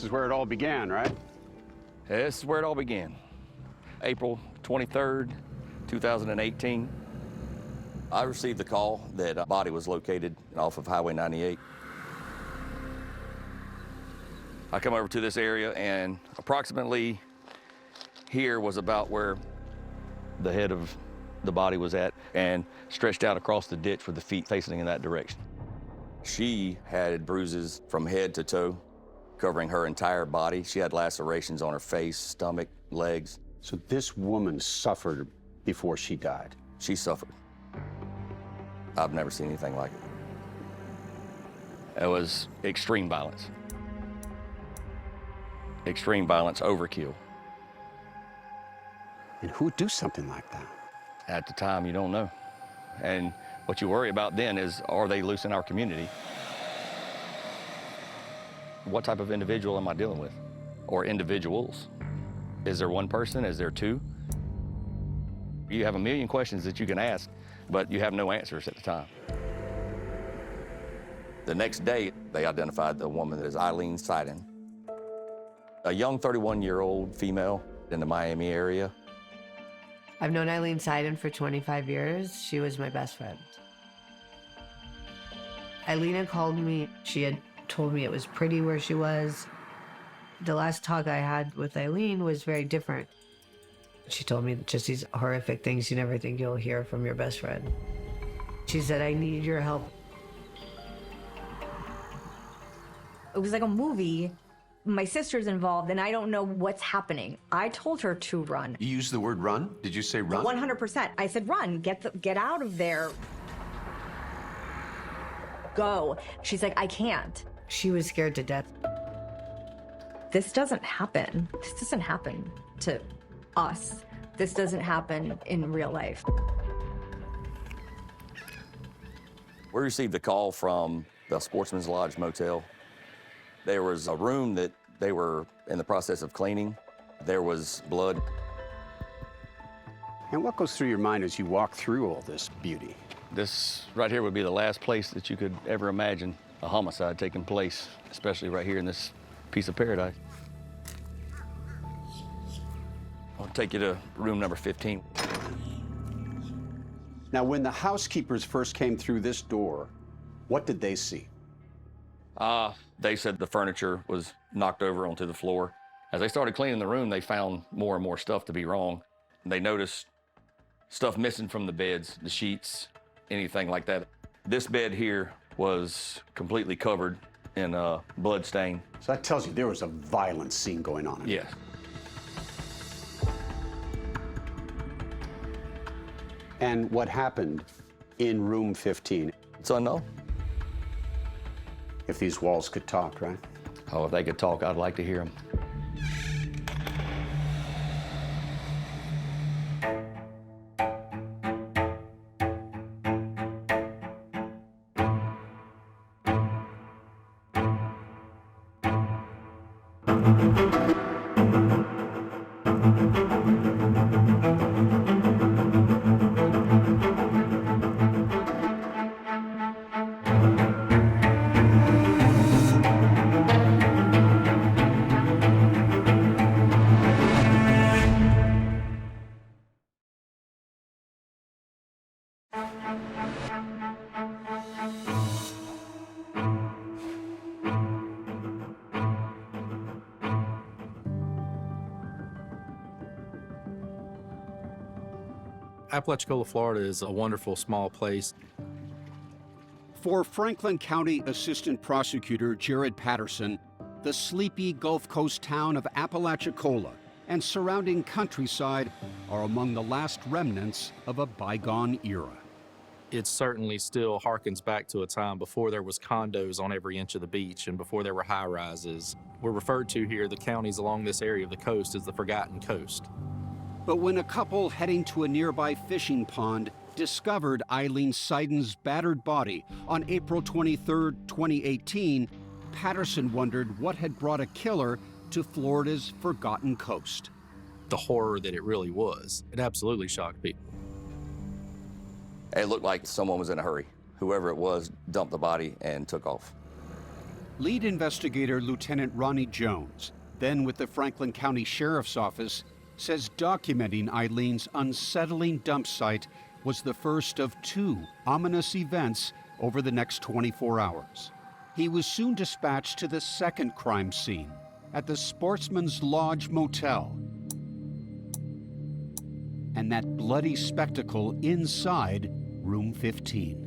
this is where it all began, right? This is where it all began. April 23rd, 2018. I received the call that a body was located off of Highway 98. I come over to this area, and approximately here was about where the head of the body was at, and stretched out across the ditch with the feet facing in that direction. She had bruises from head to toe, covering her entire body. She had lacerations on her face, stomach, legs. So this woman suffered before she died? She suffered. I've never seen anything like it. It was extreme violence. Extreme violence, overkill. And who would do something like that? At the time, you don't know. And what you worry about then is, are they loose in our community? What type of individual am I dealing with? Or individuals? Is there one person? Is there two? You have a million questions that you can ask, but you have no answers at the time. The next day, they identified the woman as Aileen Seiden, a young 31-year-old female in the Miami area. I've known Aileen Seiden for 25 years. She was my best friend. Aileen had called me. She had told me it was pretty where she was. The last talk I had with Aileen was very different. She told me just these horrific things you never think you'll hear from your best friend. She said, I need your help. It was like a movie. My sister's involved, and I don't know what's happening. I told her to run. You used the word run? Did you say run? 100%. I said, run, get out of there. Go. She's like, I can't. She was scared to death. This doesn't happen. This doesn't happen to us. This doesn't happen in real life. We received a call from the Sportsman's Lodge Motel. There was a room that they were in the process of cleaning. There was blood. And what goes through your mind as you walk through all this beauty? This right here would be the last place that you could ever imagine a homicide taking place, especially right here in this piece of paradise. I'll take you to room number 15. Now, when the housekeepers first came through this door, what did they see? They said the furniture was knocked over onto the floor. As they started cleaning the room, they found more and more stuff to be wrong. They noticed stuff missing from the beds, the sheets, anything like that. This bed here was completely covered in blood stain. So that tells you there was a violent scene going on. Yes. And what happened in room 15? It's unknown. If these walls could talk, right? Oh, if they could talk, I'd like to hear them. Apalachicola, Florida is a wonderful small place. For Franklin County Assistant Prosecutor Jared Patterson, the sleepy Gulf Coast town of Apalachicola and surrounding countryside are among the last remnants of a bygone era. It certainly still harkens back to a time before there was condos on every inch of the beach and before there were high-rises. We're referred to here, the counties along this area of the coast, as the Forgotten Coast. But when a couple heading to a nearby fishing pond discovered Aileen Seiden's battered body on April 23, 2018, Patterson wondered what had brought a killer to Florida's Forgotten Coast. The horror that it really was. It absolutely shocked people. It looked like someone was in a hurry. Whoever it was dumped the body and took off. Lead investigator Lieutenant Ronnie Jones, then with the Franklin County Sheriff's Office, says documenting Eileen's unsettling dump site was the first of two ominous events over the next 24 hours. He was soon dispatched to the second crime scene at the Sportsman's Lodge Motel. And that bloody spectacle inside room 15.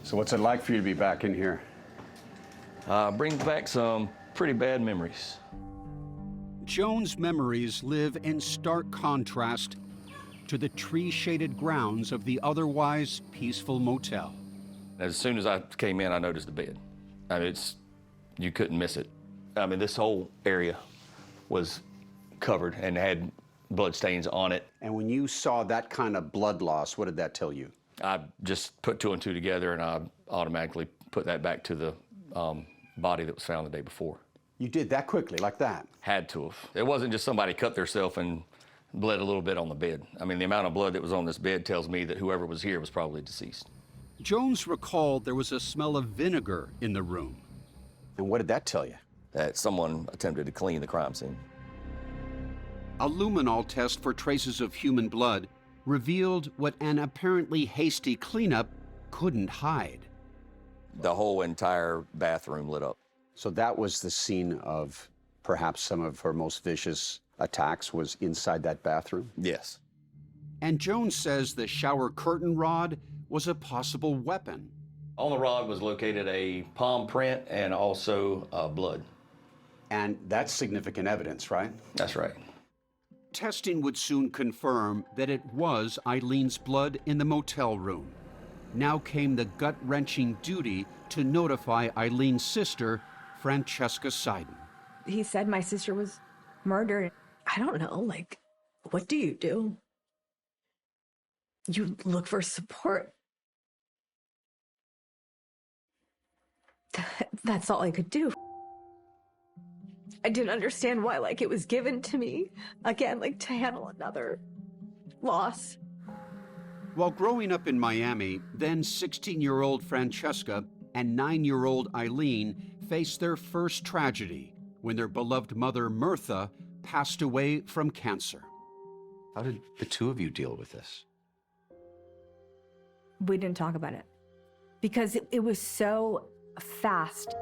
So what's it like for you to be back in here? Brings back some pretty bad memories. Jones' memories live in stark contrast to the tree-shaded grounds of the otherwise peaceful motel. As soon as I came in, I noticed the bed. I mean, you couldn't miss it. I mean, this whole area was covered and had blood stains on it. And when you saw that kind of blood loss, what did that tell you? I just put two and two together, and I automatically put that back to the body that was found the day before. You did that quickly, like that? Had to have. It wasn't just somebody cut themselves and bled a little bit on the bed. I mean, the amount of blood that was on this bed tells me that whoever was here was probably deceased. Jones recalled there was a smell of vinegar in the room. And what did that tell you? That someone attempted to clean the crime scene. A luminol test for traces of human blood revealed what an apparently hasty cleanup couldn't hide. The whole entire bathroom lit up. So that was the scene of perhaps some of her most vicious attacks was inside that bathroom? Yes. And Jones says the shower curtain rod was a possible weapon. On the rod was located a palm print and also blood. And that's significant evidence, right? That's right. Testing would soon confirm that it was Eileen's blood in the motel room. Now came the gut-wrenching duty to notify Eileen's sister, Francesca Seiden. He said my sister was murdered. I don't know, like, what do you do? You look for support. That's all I could do. I didn't understand why, like, it was given to me, again, like, to handle another loss. While growing up in Miami, then 16-year-old Francesca and 9-year-old Eileen faced their first tragedy when their beloved mother, Mirtha, passed away from cancer. How did the two of you deal with this? We didn't talk about it because it was so fast.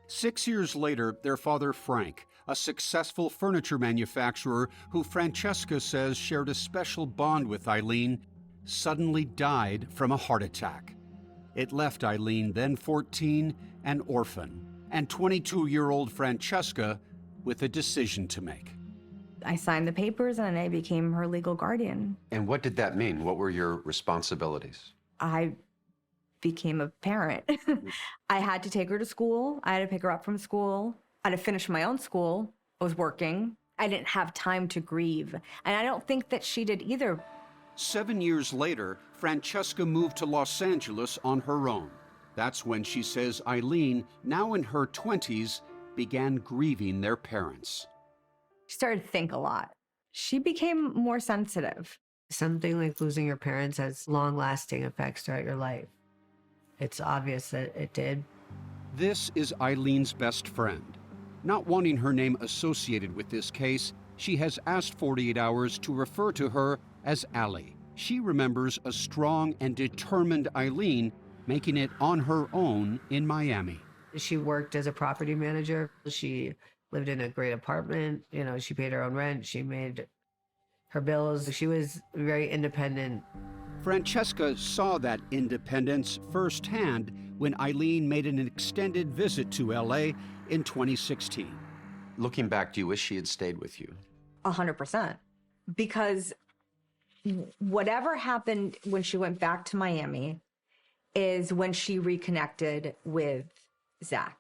6 years later, their father, Frank, a successful furniture manufacturer who Francesca says shared a special bond with Eileen, suddenly died from a heart attack. It left Eileen, then 14, an orphan, and 22-year-old Francesca with a decision to make. I signed the papers and I became her legal guardian. And what did that mean? What were your responsibilities? I became a parent. I had to take her to school. I had to pick her up from school. I had to finish my own school. I was working. I didn't have time to grieve. And I don't think that she did either. 7 years later, Francesca moved to Los Angeles on her own. That's when she says Eileen, now in her 20s, began grieving their parents. She started to think a lot. She became more sensitive. Something like losing your parents has long-lasting effects throughout your life. It's obvious that it did. This is Eileen's best friend. Not wanting her name associated with this case, she has asked 48 Hours to refer to her as Allie. She remembers a strong and determined Eileen making it on her own in Miami. She worked as a property manager. She lived in a great apartment. You know, she paid her own rent. She made her bills. She was very independent. Francesca saw that independence firsthand when Eileen made an extended visit to LA in 2016. Looking back, do you wish she had stayed with you? 100%. Because whatever happened when she went back to Miami is when she reconnected with Zach.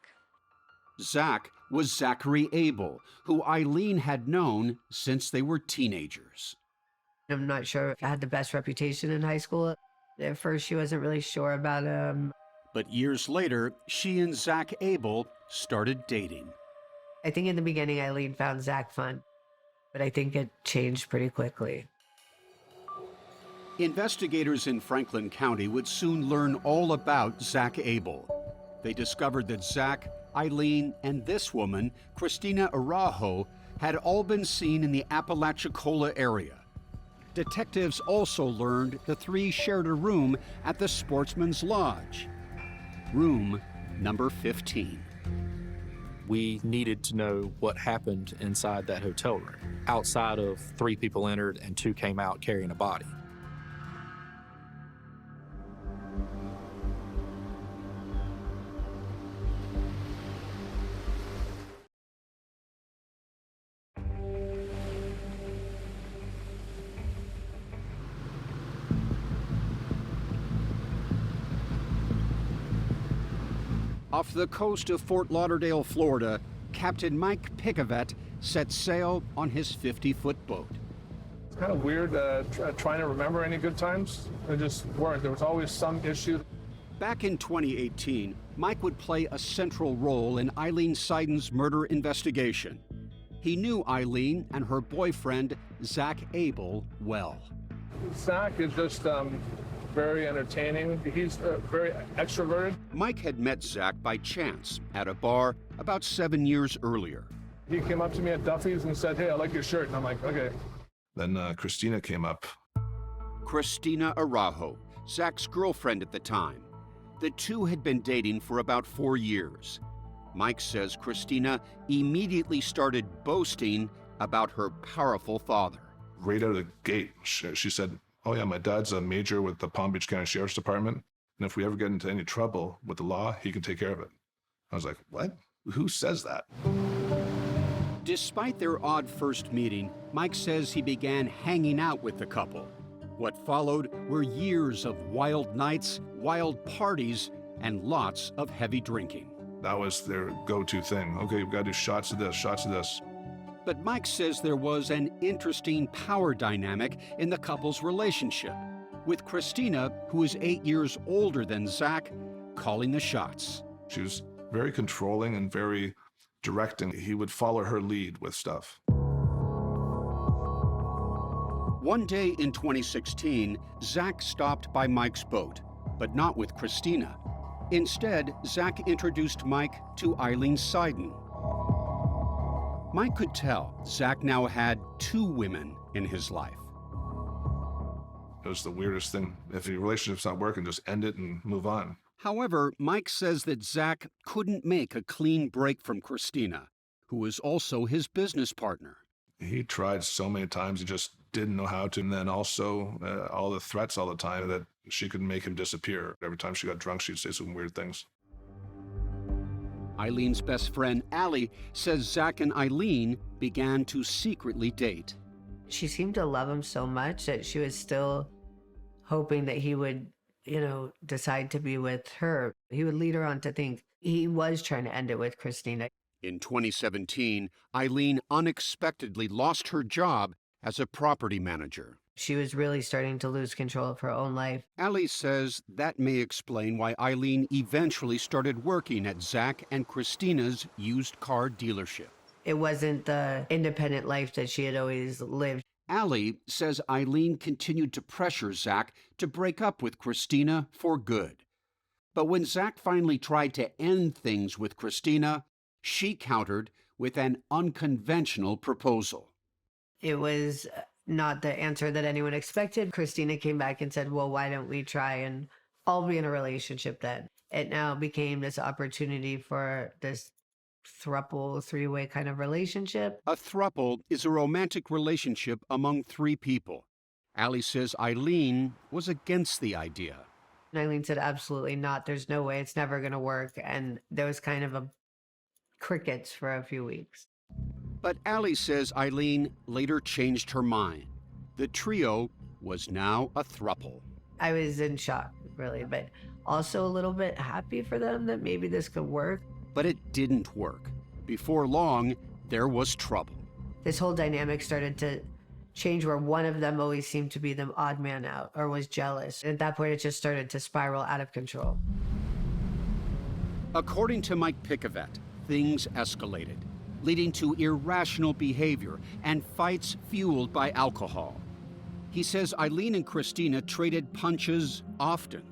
Zach was Zachary Abel, who Eileen had known since they were teenagers. I'm not sure if I had the best reputation in high school. At first, she wasn't really sure about him. But years later, she and Zach Abel started dating. I think in the beginning, Eileen found Zach fun, but I think it changed pretty quickly. Investigators in Franklin County would soon learn all about Zach Abel. They discovered that Zach, Aileen, and this woman, Christina Araujo, had all been seen in the Apalachicola area. Detectives also learned the three shared a room at the Sportsman's Lodge, room number 15. We needed to know what happened inside that hotel room. Outside of 3 people entered and 2 came out carrying a body. Off the coast of Fort Lauderdale, Florida, Captain Mike Pickavet set sail on his 50-foot boat. It's kind of weird trying to remember any good times. There just weren't. There was always some issue. Back in 2018, Mike would play a central role in Aileen Seiden's murder investigation. He knew Aileen and her boyfriend, Zach Abel, well. Zach is just very entertaining. He's very extroverted. Mike had met Zach by chance at a bar about 7 years earlier. He came up to me at Duffy's and said, "Hey, I like your shirt." And I'm like, "Okay." Then Christina came up. Christina Araujo, Zach's girlfriend at the time. The two had been dating for about 4 years. Mike says Christina immediately started boasting about her powerful father. Right out of the gate, she said, "Oh yeah, my dad's a major with the Palm Beach County Sheriff's Department, and if we ever get into any trouble with the law, he can take care of it." I was like, "What? Who says that?" Despite their odd first meeting, Mike says he began hanging out with the couple. What followed were years of wild nights, wild parties, and lots of heavy drinking. That was their go-to thing. Okay, we've got to do shots of this, shots of this. But Mike says there was an interesting power dynamic in the couple's relationship, with Christina, who is 8 years older than Zach, calling the shots. She was very controlling and very directing. He would follow her lead with stuff. One day in 2016, Zach stopped by Mike's boat, but not with Christina. Instead, Zach introduced Mike to Aileen Seiden. Mike could tell Zach now had 2 women in his life. It was the weirdest thing. If your relationship's not working, just end it and move on. However, Mike says that Zach couldn't make a clean break from Christina, who was also his business partner. He tried so many times, he just didn't know how to. And then also all the threats all the time that she could make him disappear. Every time she got drunk, she'd say some weird things. Aileen's best friend, Allie, says Zach and Aileen began to secretly date. She seemed to love him so much that she was still hoping that he would, decide to be with her. He would lead her on to think he was trying to end it with Christina. In 2017, Aileen unexpectedly lost her job as a property manager. She was really starting to lose control of her own life. Allie says that may explain why Aileen eventually started working at Zach and Christina's used car dealership. It wasn't the independent life that she had always lived. Allie says Aileen continued to pressure Zach to break up with Christina for good. But when Zach finally tried to end things with Christina, she countered with an unconventional proposal. It was not the answer that anyone expected. Christina came back and said, "Well, why don't we try and all be in a relationship then?" It now became this opportunity for this throuple, 3-way kind of relationship. A throuple is a romantic relationship among 3 people. Allie says Aileen was against the idea. And Aileen said, "Absolutely not. There's no way. It's never going to work." And there was kind of a crickets for a few weeks. But Allie says Aileen later changed her mind. The trio was now a throuple. I was in shock, really, but also a little bit happy for them that maybe this could work. But it didn't work. Before long, there was trouble. This whole dynamic started to change where one of them always seemed to be the odd man out or was jealous. At that point, it just started to spiral out of control. According to Mike Pickavet, things escalated, leading to irrational behavior and fights fueled by alcohol. He says Aileen and Christina traded punches often,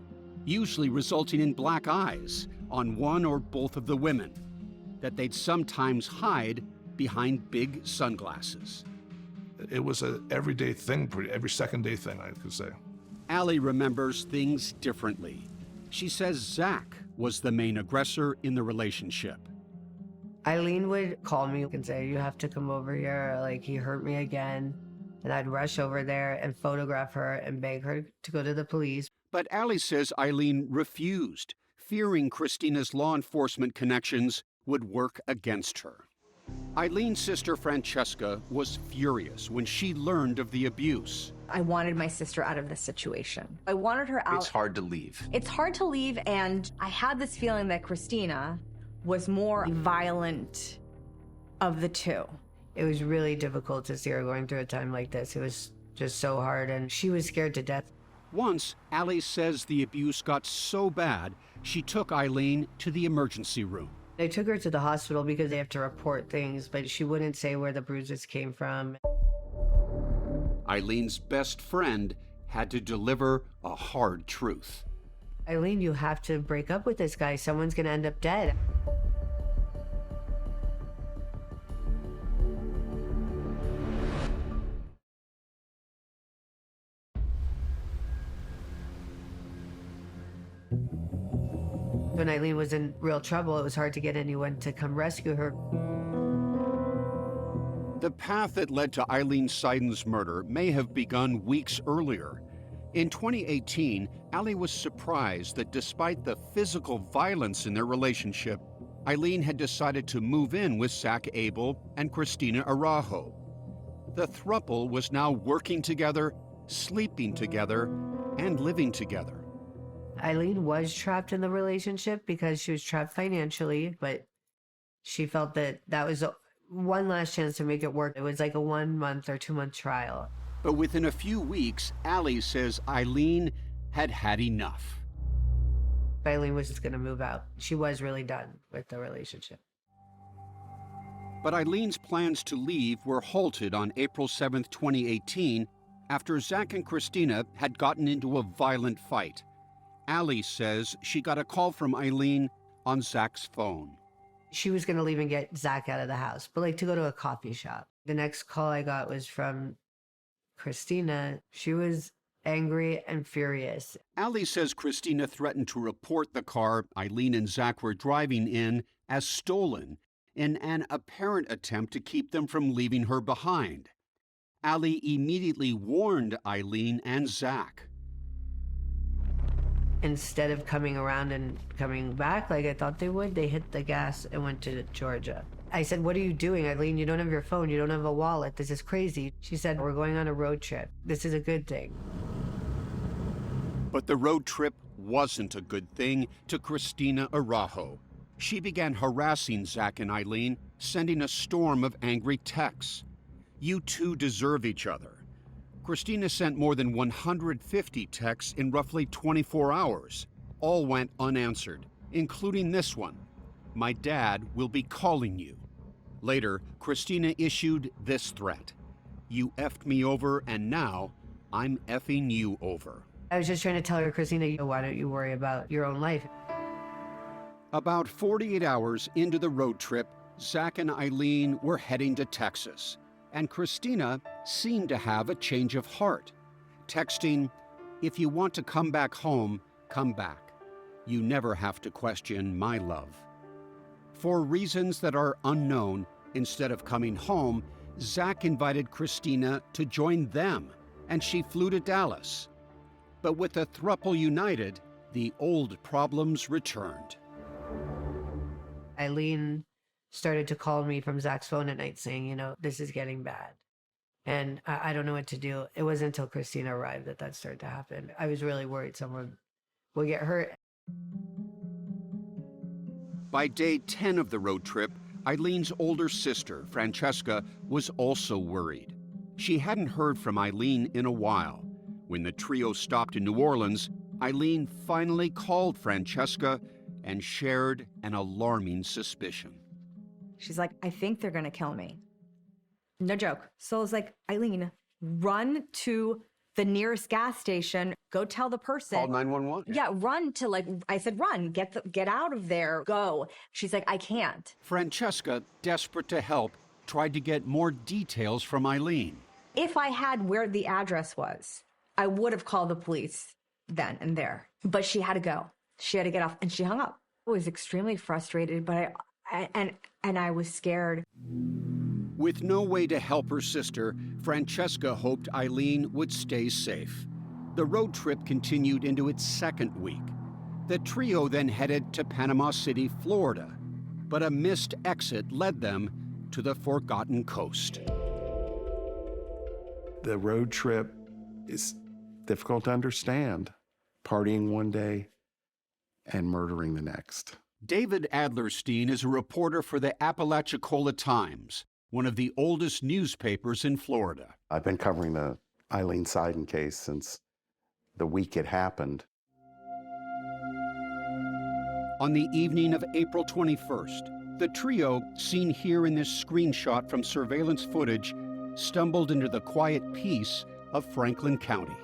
usually resulting in black eyes on one or both of the women, that they'd sometimes hide behind big sunglasses. It was an everyday thing, every second day thing, I could say. Allie remembers things differently. She says Zach was the main aggressor in the relationship. Aileen would call me and say, you have to come over here, like he hurt me again. And I'd rush over there and photograph her and beg her to go to the police. But Allie says Aileen refused, fearing Christina's law enforcement connections would work against her. Aileen's sister Francesca was furious when she learned of the abuse. I wanted my sister out of this situation. I wanted her out. It's hard to leave. It's hard to leave, and I had this feeling that Christina was more violent of the two. It was really difficult to see her going through a time like this. It was just so hard, and she was scared to death. Once, Allie says the abuse got so bad, she took Aileen to the emergency room. They took her to the hospital because they have to report things, but she wouldn't say where the bruises came from. Aileen's best friend had to deliver a hard truth. Aileen, you have to break up with this guy. Someone's gonna end up dead. When Aileen was in real trouble, it was hard to get anyone to come rescue her. The path that led to Aileen Seiden's murder may have begun weeks earlier. In 2018, Allie was surprised that despite the physical violence in their relationship, Aileen had decided to move in with Zach Abel and Christina Araujo. The throuple was now working together, sleeping together, and living together. Aileen was trapped in the relationship because she was trapped financially, but she felt that that was one last chance to make it work. It was like a 1 month or 2 month trial. But within a few weeks, Allie says Aileen had had enough. Aileen was just going to move out. She was really done with the relationship. But Aileen's plans to leave were halted on April 7th, 2018, after Zach and Christina had gotten into a violent fight. Allie says she got a call from Aileen on Zach's phone. She was going to leave and get Zach out of the house, but like to go to a coffee shop. The next call I got was from Christina. She was angry and furious. Allie says Christina threatened to report the car Aileen and Zach were driving in as stolen in an apparent attempt to keep them from leaving her behind. Allie immediately warned Aileen and Zach. Instead of coming around and coming back like I thought they would, they hit the gas and went to Georgia. I said, what are you doing, Aileen? You don't have your phone. You don't have a wallet. This is crazy. She said, we're going on a road trip. This is a good thing. But the road trip wasn't a good thing to Christina Araujo. She began harassing Zach and Aileen, sending a storm of angry texts. You two deserve each other. Christina sent more than 150 texts in roughly 24 hours. All went unanswered, including this one. My dad will be calling you. Later, Christina issued this threat. You effed me over, and now I'm effing you over. I was just trying to tell her, Christina, why don't you worry about your own life? About 48 hours into the road trip, Zach and Aileen were heading to Texas, and Christina seemed to have a change of heart, texting, if you want to come back home, come back. You never have to question my love. For reasons that are unknown, instead of coming home, Zach invited Christina to join them, and she flew to Dallas. But with the throuple united, the old problems returned. Aileen started to call me from Zach's phone at night saying, this is getting bad. And I don't know what to do. It wasn't until Christina arrived that started to happen. I was really worried someone would get hurt. By day 10 of the road trip, Aileen's older sister, Francesca, was also worried. She hadn't heard from Aileen in a while. When the trio stopped in New Orleans, Aileen finally called Francesca and shared an alarming suspicion. She's like, I think they're gonna kill me. No joke. So I was like, Aileen, run to the nearest gas station, go tell the person. Call 911. Yeah, run to I said, run, get out of there, go. She's like, I can't. Francesca, desperate to help, tried to get more details from Aileen. If I had where the address was, I would have called the police then and there. But she had to go. She had to get off, and she hung up. I was extremely frustrated, but I was scared. With no way to help her sister, Francesca hoped Aileen would stay safe. The road trip continued into its second week. The trio then headed to Panama City, Florida, but a missed exit led them to the forgotten coast. The road trip is difficult to understand. Partying one day and murdering the next. David Adlerstein is a reporter for the Apalachicola Times, one of the oldest newspapers in Florida. I've been covering the Aileen Seiden case since the week it happened. On the evening of April 21st, the trio, seen here in this screenshot from surveillance footage, stumbled into the quiet peace of Franklin County.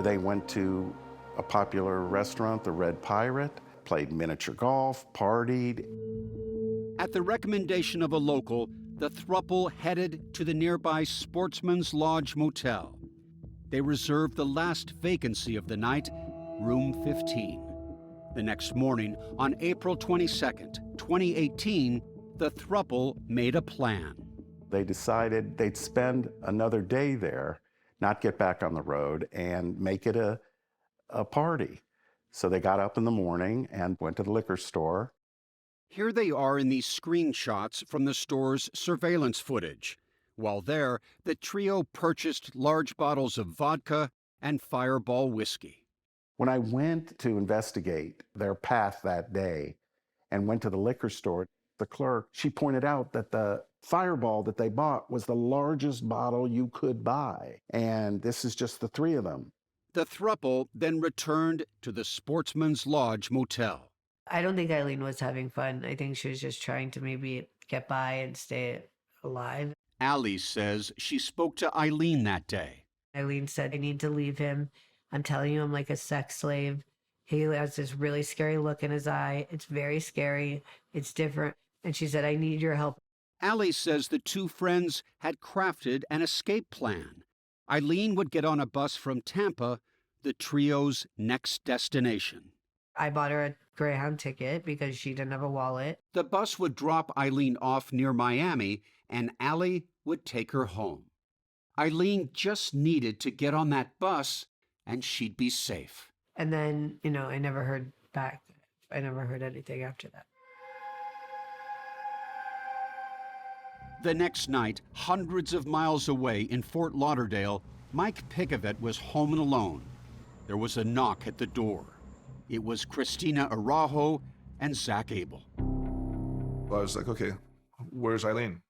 They went to a popular restaurant, the Red Pirate, played miniature golf, partied. At the recommendation of a local, the throuple headed to the nearby Sportsman's Lodge Motel. They reserved the last vacancy of the night, room 15. The next morning, on April 22nd, 2018, the throuple made a plan. They decided they'd spend another day there, not get back on the road, and make it a party. So they got up in the morning and went to the liquor store. Here they are in these screenshots from the store's surveillance footage. While there, the trio purchased large bottles of vodka and Fireball whiskey. When I went to investigate their path that day and went to the liquor store, the clerk, she pointed out that the Fireball that they bought was the largest bottle you could buy. And this is just the three of them. The throuple then returned to the Sportsman's Lodge Motel. I don't think Aileen was having fun. I think she was just trying to maybe get by and stay alive. Allie says she spoke to Aileen that day. Aileen said, I need to leave him. I'm telling you, I'm like a sex slave. He has this really scary look in his eye. It's very scary. It's different. And she said, I need your help. Allie says the two friends had crafted an escape plan. Aileen would get on a bus from Tampa, the trio's next destination. I bought her a Greyhound ticket because she didn't have a wallet. The bus would drop Aileen off near Miami, and Allie would take her home. Aileen just needed to get on that bus, and she'd be safe. And then, I never heard back. I never heard anything after that. The next night, hundreds of miles away in Fort Lauderdale, Mike Picavet was home and alone. There was a knock at the door. It was Christina Araujo and Zach Abel. I was like, okay, where's Aileen?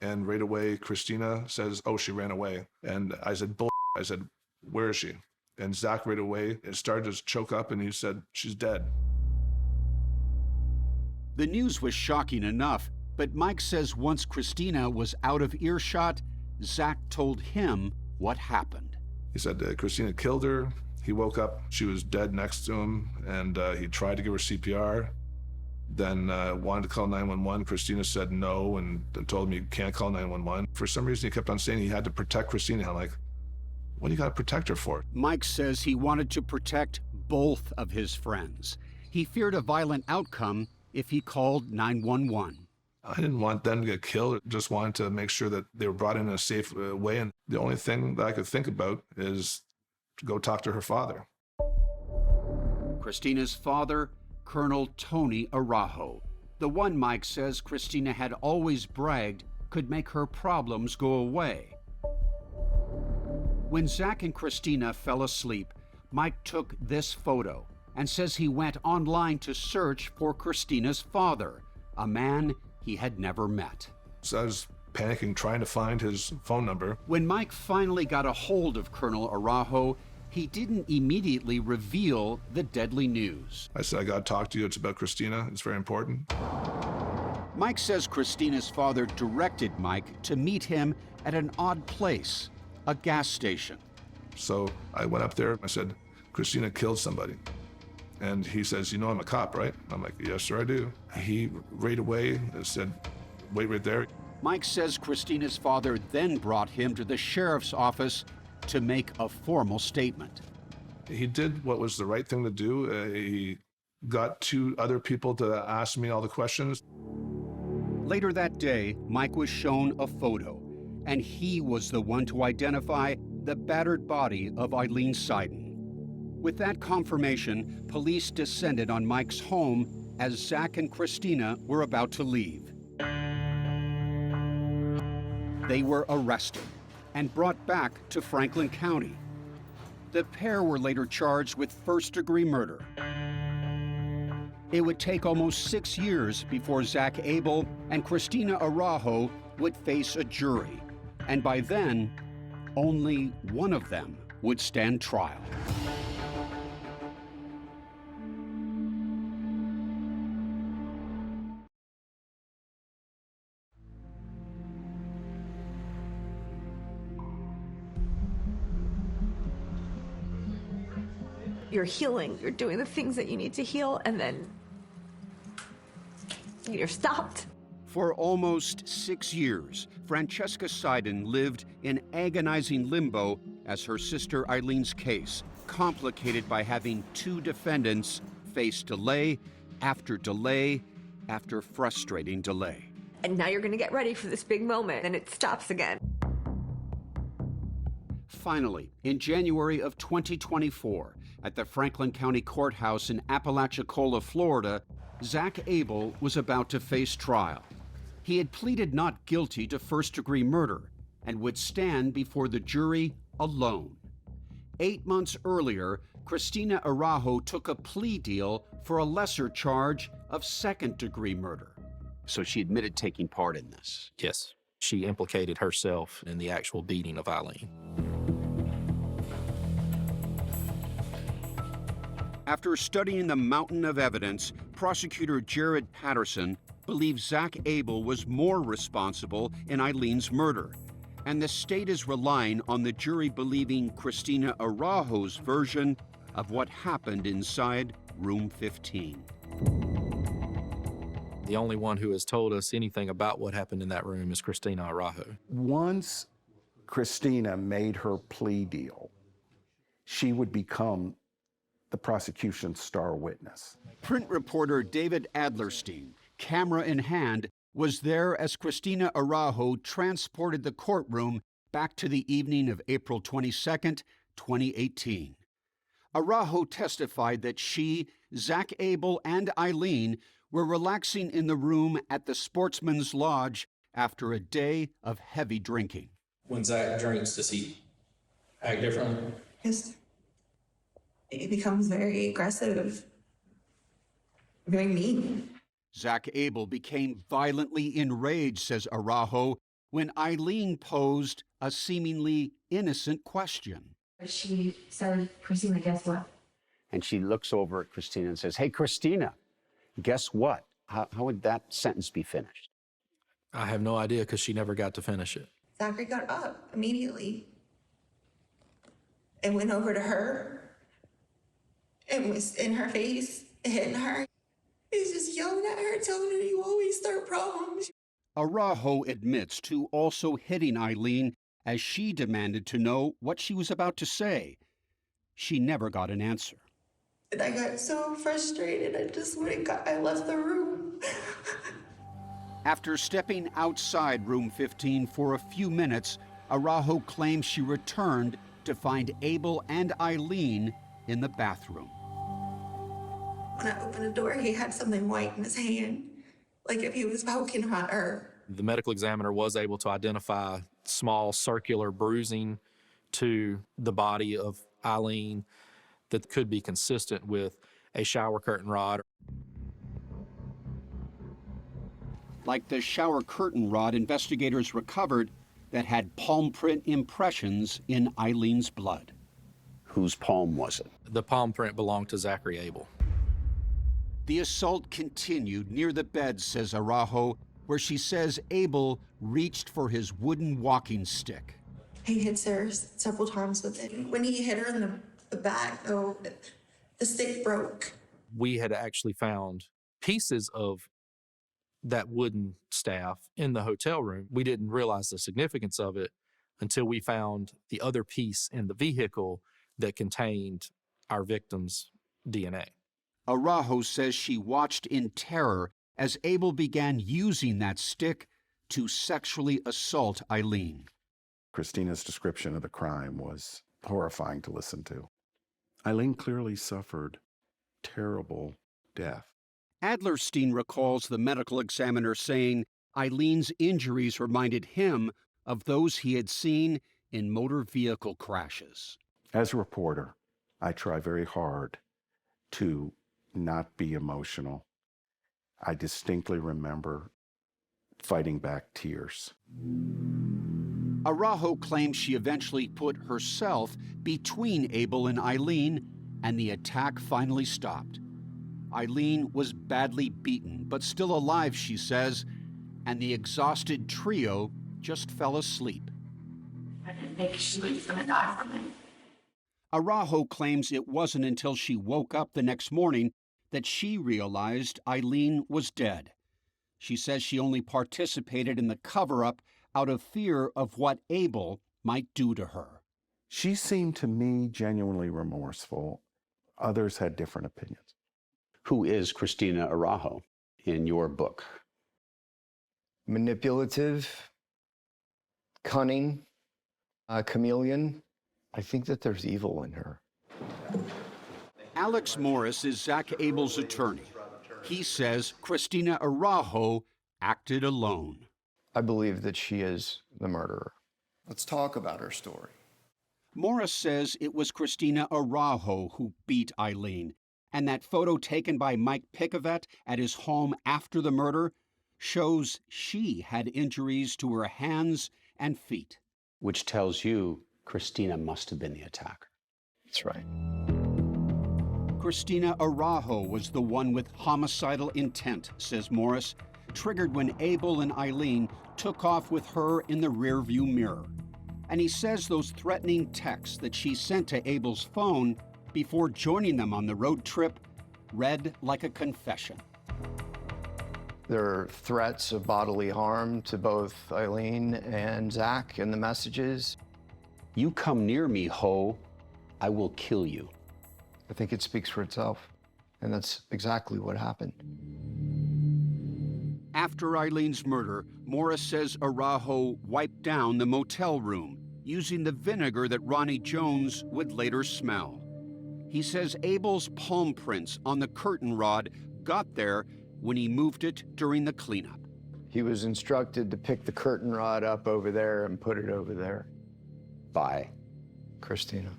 And right away, Christina says, oh, she ran away. And I said, bull. I said, where is she? And Zach right away, it started to choke up, and he said, she's dead. The news was shocking enough, but Mike says once Christina was out of earshot, Zach told him what happened. He said Christina killed her. He woke up, she was dead next to him, and he tried to give her CPR. Then wanted to call 911. Christina said no and told me you can't call 911. For some reason, he kept on saying he had to protect Christina. I'm like, what do you got to protect her for? Mike says he wanted to protect both of his friends. He feared a violent outcome if he called 911. I didn't want them to get killed. Just wanted to make sure that they were brought in a safe way. And the only thing that I could think about is to go talk to her father. Christina's father, Colonel Tony Araujo, the one Mike says Christina had always bragged could make her problems go away. When Zach and Christina fell asleep, Mike took this photo and says he went online to search for Christina's father, a man he had never met. So I was panicking, trying to find his phone number. When Mike finally got a hold of Colonel Araujo, he didn't immediately reveal the deadly news. I said, I got to talk to you. It's about Christina. It's very important. Mike says Christina's father directed Mike to meet him at an odd place, a gas station. So I went up there, I said, Christina killed somebody. And he says, you know I'm a cop, right? I'm like, yes, sir, I do. He right away and said, wait right there. Mike says Christina's father then brought him to the sheriff's office to make a formal statement. He did what was the right thing to do. He got two other people to ask me all the questions. Later that day, Mike was shown a photo, and he was the one to identify the battered body of Aileen Seiden. With that confirmation, police descended on Mike's home as Zach and Christina were about to leave. They were arrested and brought back to Franklin County. The pair were later charged with first-degree murder. It would take almost 6 years before Zach Abel and Christina Araujo would face a jury, and by then, only one of them would stand trial. You're healing, you're doing the things that you need to heal, and then you're stopped. For almost 6 years, Francesca Seiden lived in agonizing limbo as her sister Eileen's case, complicated by having two defendants, face delay after frustrating delay. And now you're gonna get ready for this big moment, and it stops again. Finally, in January of 2024, at the Franklin County Courthouse in Apalachicola, Florida, Zach Abel was about to face trial. He had pleaded not guilty to first-degree murder and would stand before the jury alone. 8 months earlier, Christina Araujo took a plea deal for a lesser charge of second-degree murder. So she admitted taking part in this. Yes, she implicated herself in the actual beating of Aileen. After studying the mountain of evidence, prosecutor Jared Patterson believes Zach Abel was more responsible in Eileen's murder, and the state is relying on the jury believing Christina Araujo's version of what happened inside room 15. The only one who has told us anything about what happened in that room is Christina Araujo. Once Christina made her plea deal, she would become the prosecution's star witness. Print reporter David Adlerstein, camera in hand, was there as Christina Araujo transported the courtroom back to the evening of April 22nd, 2018. Araujo testified that she, Zach Abel, and Aileen were relaxing in the room at the Sportsman's Lodge after a day of heavy drinking. When Zach drinks, does he act differently? Yes. It becomes very aggressive, very mean. Zach Abel became violently enraged, says Araujo, when Aileen posed a seemingly innocent question. She said, Christina, guess what? And she looks over at Christina and says, hey, Christina, guess what? How would that sentence be finished? I have no idea because she never got to finish it. Zachary got up immediately and went over to her and was in her face, hitting her. He's just yelling at her, telling her, you always start problems. Araujo admits to also hitting Aileen as she demanded to know what she was about to say. She never got an answer. And I got so frustrated, I left the room. After stepping outside room 15 for a few minutes, Araujo claims she returned to find Abel and Aileen in the bathroom. When I opened the door, he had something white in his hand, like if he was poking at her. The medical examiner was able to identify small circular bruising to the body of Aileen that could be consistent with a shower curtain rod. Like the shower curtain rod investigators recovered that had palm print impressions in Eileen's blood. Whose palm was it? The palm print belonged to Zachary Abel. The assault continued near the bed, says Araujo, where she says Abel reached for his wooden walking stick. He hits her several times with it. When he hit her in the back, though, the stick broke. We had actually found pieces of that wooden staff in the hotel room. We didn't realize the significance of it until we found the other piece in the vehicle that contained our victim's DNA. Araujo says she watched in terror as Abel began using that stick to sexually assault Aileen. Christina's description of the crime was horrifying to listen to. Aileen clearly suffered terrible death. Adlerstein recalls the medical examiner saying Eileen's injuries reminded him of those he had seen in motor vehicle crashes. As a reporter, I try very hard to not be emotional. I distinctly remember fighting back tears. Araujo claims she eventually put herself between Abel and Aileen, and the attack finally stopped. Aileen was badly beaten, but still alive, she says, and the exhausted trio just fell asleep. I didn't think she was going to die from it. Araujo claims it wasn't until she woke up the next morning that she realized Aileen was dead. She says she only participated in the cover-up out of fear of what Abel might do to her. She seemed to me genuinely remorseful. Others had different opinions. Who is Christina Araujo in your book? Manipulative, cunning, chameleon. I think that there's evil in her. Alex Morris is Zach Abel's attorney. He says Christina Araujo acted alone. I believe that she is the murderer. Let's talk about her story. Morris says it was Christina Araujo who beat Aileen, and that photo taken by Mike Picavet at his home after the murder shows she had injuries to her hands and feet. Which tells you Christina must have been the attacker. That's right. Christina Araujo was the one with homicidal intent, says Morris, triggered when Abel and Aileen took off with her in the rearview mirror. And he says those threatening texts that she sent to Abel's phone before joining them on the road trip read like a confession. There are threats of bodily harm to both Aileen and Zach in the messages. You come near me, Ho, I will kill you. I think it speaks for itself, and that's exactly what happened. After Eileen's murder, Morris says Araujo wiped down the motel room using the vinegar that Ronnie Jones would later smell. He says Abel's palm prints on the curtain rod got there when he moved it during the cleanup. He was instructed to pick the curtain rod up over there and put it over there. By Christina.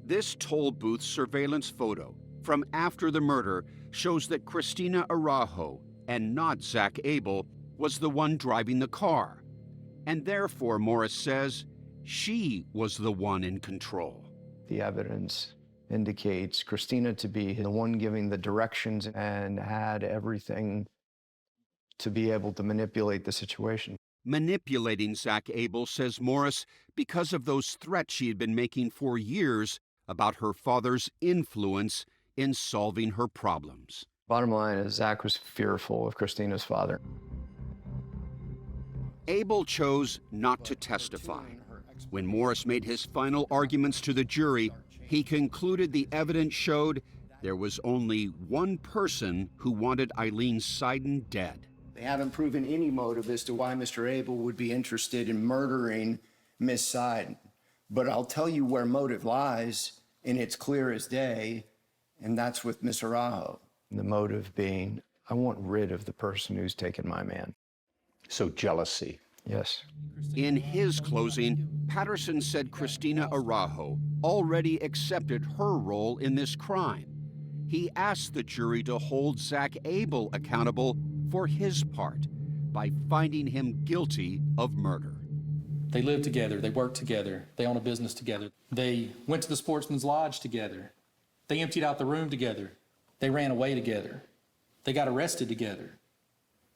This toll booth surveillance photo from after the murder shows that Christina Araujo, and not Zach Abel, was the one driving the car. And therefore, Morris says, she was the one in control. The evidence indicates Christina to be the one giving the directions and had everything to be able to manipulate the situation. Manipulating Zach Abel, says Morris, because of those threats she had been making for years about her father's influence in solving her problems. Bottom line is Zach was fearful of Christina's father. Abel chose not to testify. When Morris made his final arguments to the jury, he concluded the evidence showed there was only one person who wanted Aileen Seiden dead. They haven't proven any motive as to why Mr. Abel would be interested in murdering Miss Seiden. But I'll tell you where motive lies, and it's clear as day, and that's with Miss Araujo. The motive being, I want rid of the person who's taken my man. So jealousy. Yes. In his closing, Patterson said Christina Araujo already accepted her role in this crime. He asked the jury to hold Zach Abel accountable for his part by finding him guilty of murder. They lived together, they worked together, they own a business together. They went to the Sportsman's Lodge together. They emptied out the room together. They ran away together. They got arrested together.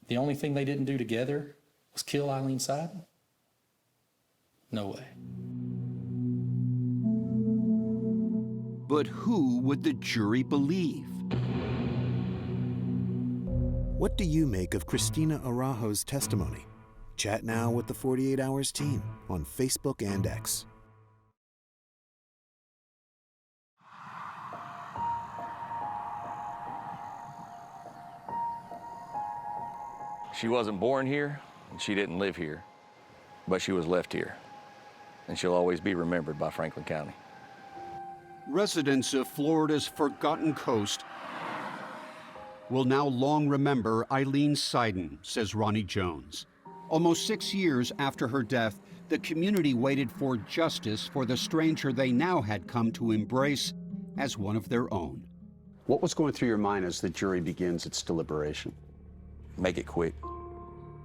The only thing they didn't do together was kill Aileen Seiden? No way. But who would the jury believe? What do you make of Christina Araujo's testimony? Chat now with the 48 Hours team on Facebook and X. She wasn't born here, and she didn't live here, but she was left here, and she'll always be remembered by Franklin County. Residents of Florida's Forgotten Coast will now long remember Aileen Seiden, says Ronnie Jones. Almost 6 years after her death, the community waited for justice for the stranger they now had come to embrace as one of their own. What was going through your mind as the jury begins its deliberation? Make it quick.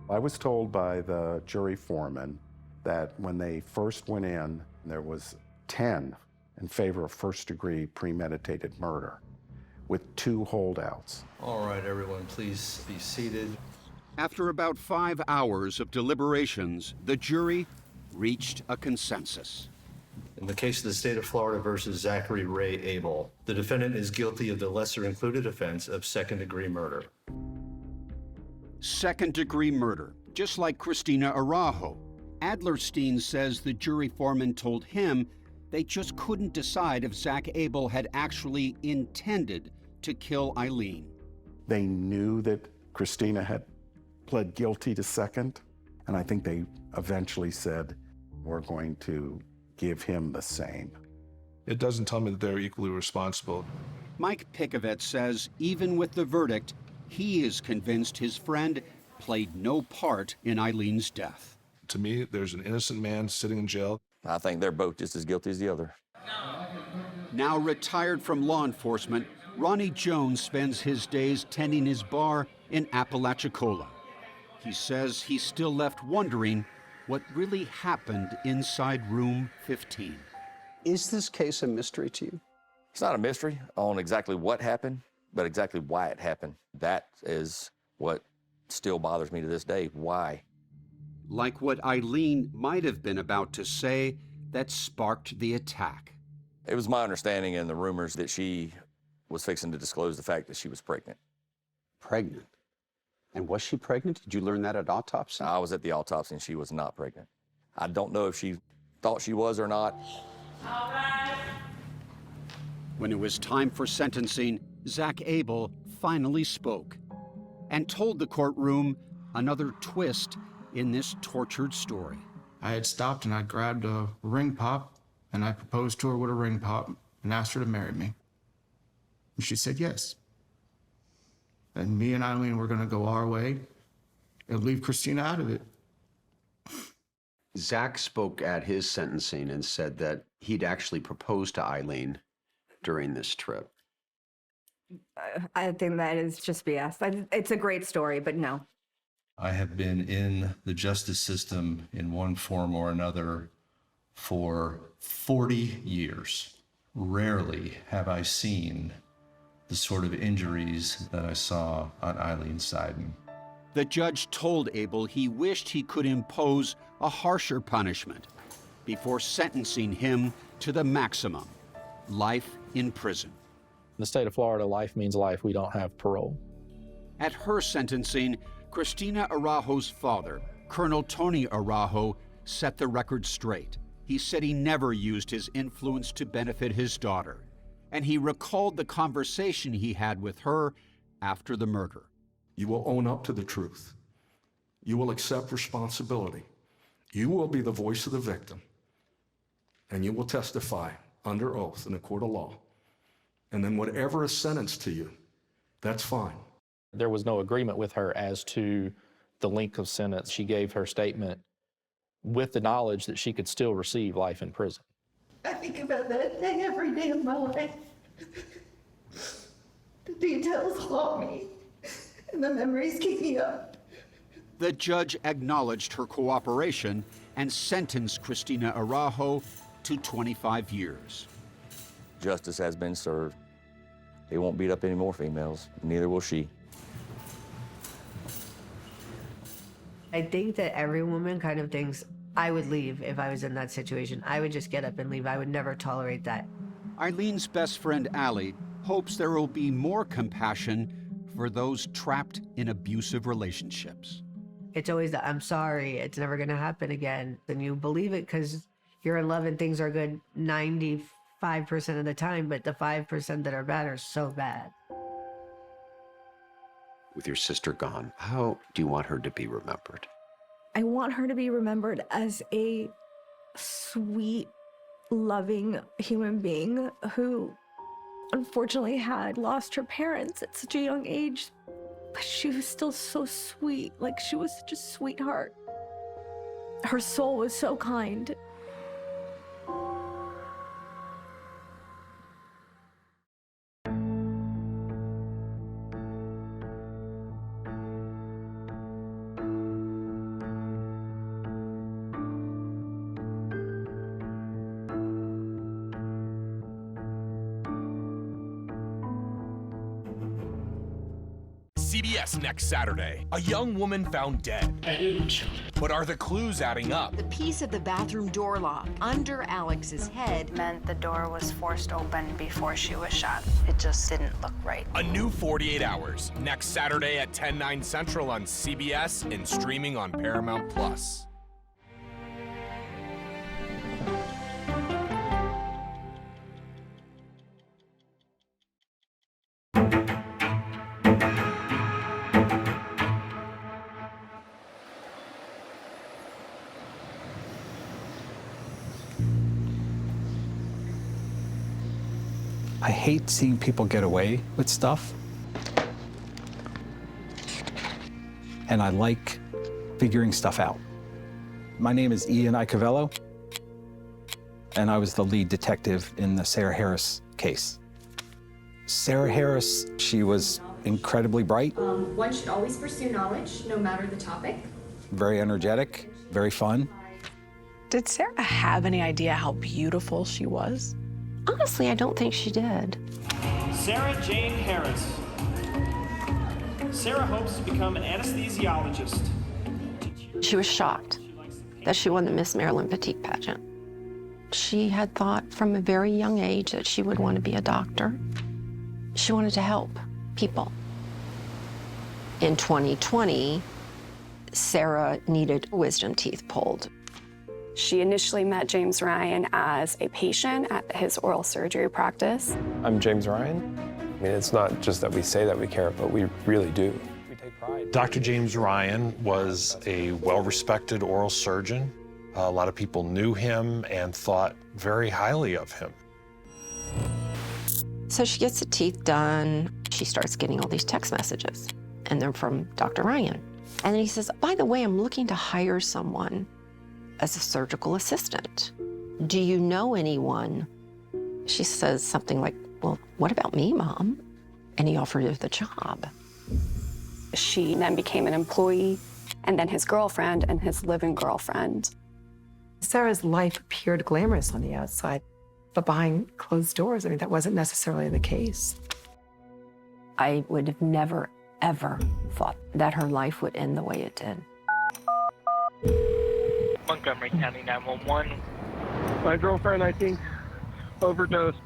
I was told by the jury foreman that when they first went in, there was 10 in favor of first-degree premeditated murder, with 2 holdouts. All right, everyone, please be seated. After about 5 hours of deliberations, the jury reached a consensus. In the case of the state of Florida versus Zachary Ray Abel, the defendant is guilty of the lesser included offense of second-degree murder. Second-degree murder, just like Christina Araujo. Adlerstein says the jury foreman told him they just couldn't decide if Zach Abel had actually intended to kill Aileen. They knew that Christina had pled guilty to second, and I think they eventually said, we're going to give him the same. It doesn't tell me that they're equally responsible. Mike Pickavet says even with the verdict, he is convinced his friend played no part in Aileen's death. To me, there's an innocent man sitting in jail. I think they're both just as guilty as the other. Now retired from law enforcement, Ronnie Jones spends his days tending his bar in Apalachicola. He says he's still left wondering what really happened inside room 15. Is this case a mystery to you? It's not a mystery on exactly what happened, but exactly why it happened. That is what still bothers me to this day. Why? Like what Aileen might have been about to say that sparked the attack. It was my understanding in the rumors that she was fixing to disclose the fact that she was pregnant. Pregnant? And was she pregnant? Did you learn that at autopsy? I was at the autopsy and she was not pregnant. I don't know if she thought she was or not. All right. When it was time for sentencing, Zach Abel finally spoke and told the courtroom another twist in this tortured story. I had stopped and I grabbed a ring pop and I proposed to her with a ring pop and asked her to marry me. And she said yes. And me and Aileen were gonna go our way and leave Christina out of it. Zach spoke at his sentencing and said that he'd actually proposed to Aileen during this trip. I think that is just BS. It's a great story, but no. I have been in the justice system in one form or another for 40 years. Rarely have I seen the sort of injuries that I saw on Aileen Seiden. The judge told Abel he wished he could impose a harsher punishment before sentencing him to the maximum, life in prison. In the state of Florida, life means life. We don't have parole. At her sentencing, Christina Araujo's father, Colonel Tony Araujo, set the record straight. He said he never used his influence to benefit his daughter, and he recalled the conversation he had with her after the murder. You will own up to the truth. You will accept responsibility. You will be the voice of the victim, and you will testify under oath in a court of law. And then whatever is sentenced to you, that's fine. There was no agreement with her as to the length of sentence. She gave her statement with the knowledge that she could still receive life in prison. I think about that day every day of my life. The details haunt me, and the memories keep me up. The judge acknowledged her cooperation and sentenced Christina Araujo to 25 years. Justice has been served. They won't beat up any more females, neither will she. I think that every woman kind of thinks, I would leave if I was in that situation. I would just get up and leave. I would never tolerate that. Eileen's best friend, Allie, hopes there will be more compassion for those trapped in abusive relationships. It's always the, I'm sorry, it's never going to happen again. And you believe it because you're in love and things are good 95% of the time, but the 5% that are bad are so bad. With your sister gone, how do you want her to be remembered? I want her to be remembered as a sweet, loving human being who unfortunately had lost her parents at such a young age, but she was still so sweet. Like, she was such a sweetheart. Her soul was so kind. CBS next Saturday. A young woman found dead. But are the clues adding up? The piece of the bathroom door lock under Alex's head meant the door was forced open before she was shot. It just didn't look right. A new 48 Hours next Saturday at 10/9 Central on CBS and streaming on Paramount Plus. I hate seeing people get away with stuff. And I like figuring stuff out. My name is Ian Icavello, and I was the lead detective in the Sarah Harris case. Sarah Harris, she was incredibly bright. One should always pursue knowledge, no matter the topic. Very energetic, very fun. Did Sarah have any idea how beautiful she was? Honestly, I don't think she did. Sarah Jane Harris. Sarah hopes to become an anesthesiologist. She was shocked that she won the Miss Maryland Petite pageant. She had thought from a very young age that she would want to be a doctor. She wanted to help people. In 2020, Sarah needed wisdom teeth pulled. She initially met James Ryan as a patient at his oral surgery practice. I'm James Ryan. I mean, it's not just that we say that we care, but we really do. Dr. James Ryan was a well-respected oral surgeon. A lot of people knew him and thought very highly of him. So she gets the teeth done. She starts getting all these text messages, and they're from Dr. Ryan. And then he says, by the way, I'm looking to hire someone as a surgical assistant. Do you know anyone? She says something like, well, what about me, Mom? And he offered her the job. She then became an employee, and then his girlfriend and his living girlfriend. Sarah's life appeared glamorous on the outside, but behind closed doors, I mean, that wasn't necessarily the case. I would have never, ever thought that her life would end the way it did. Montgomery County 911. My girlfriend, I think, overdosed.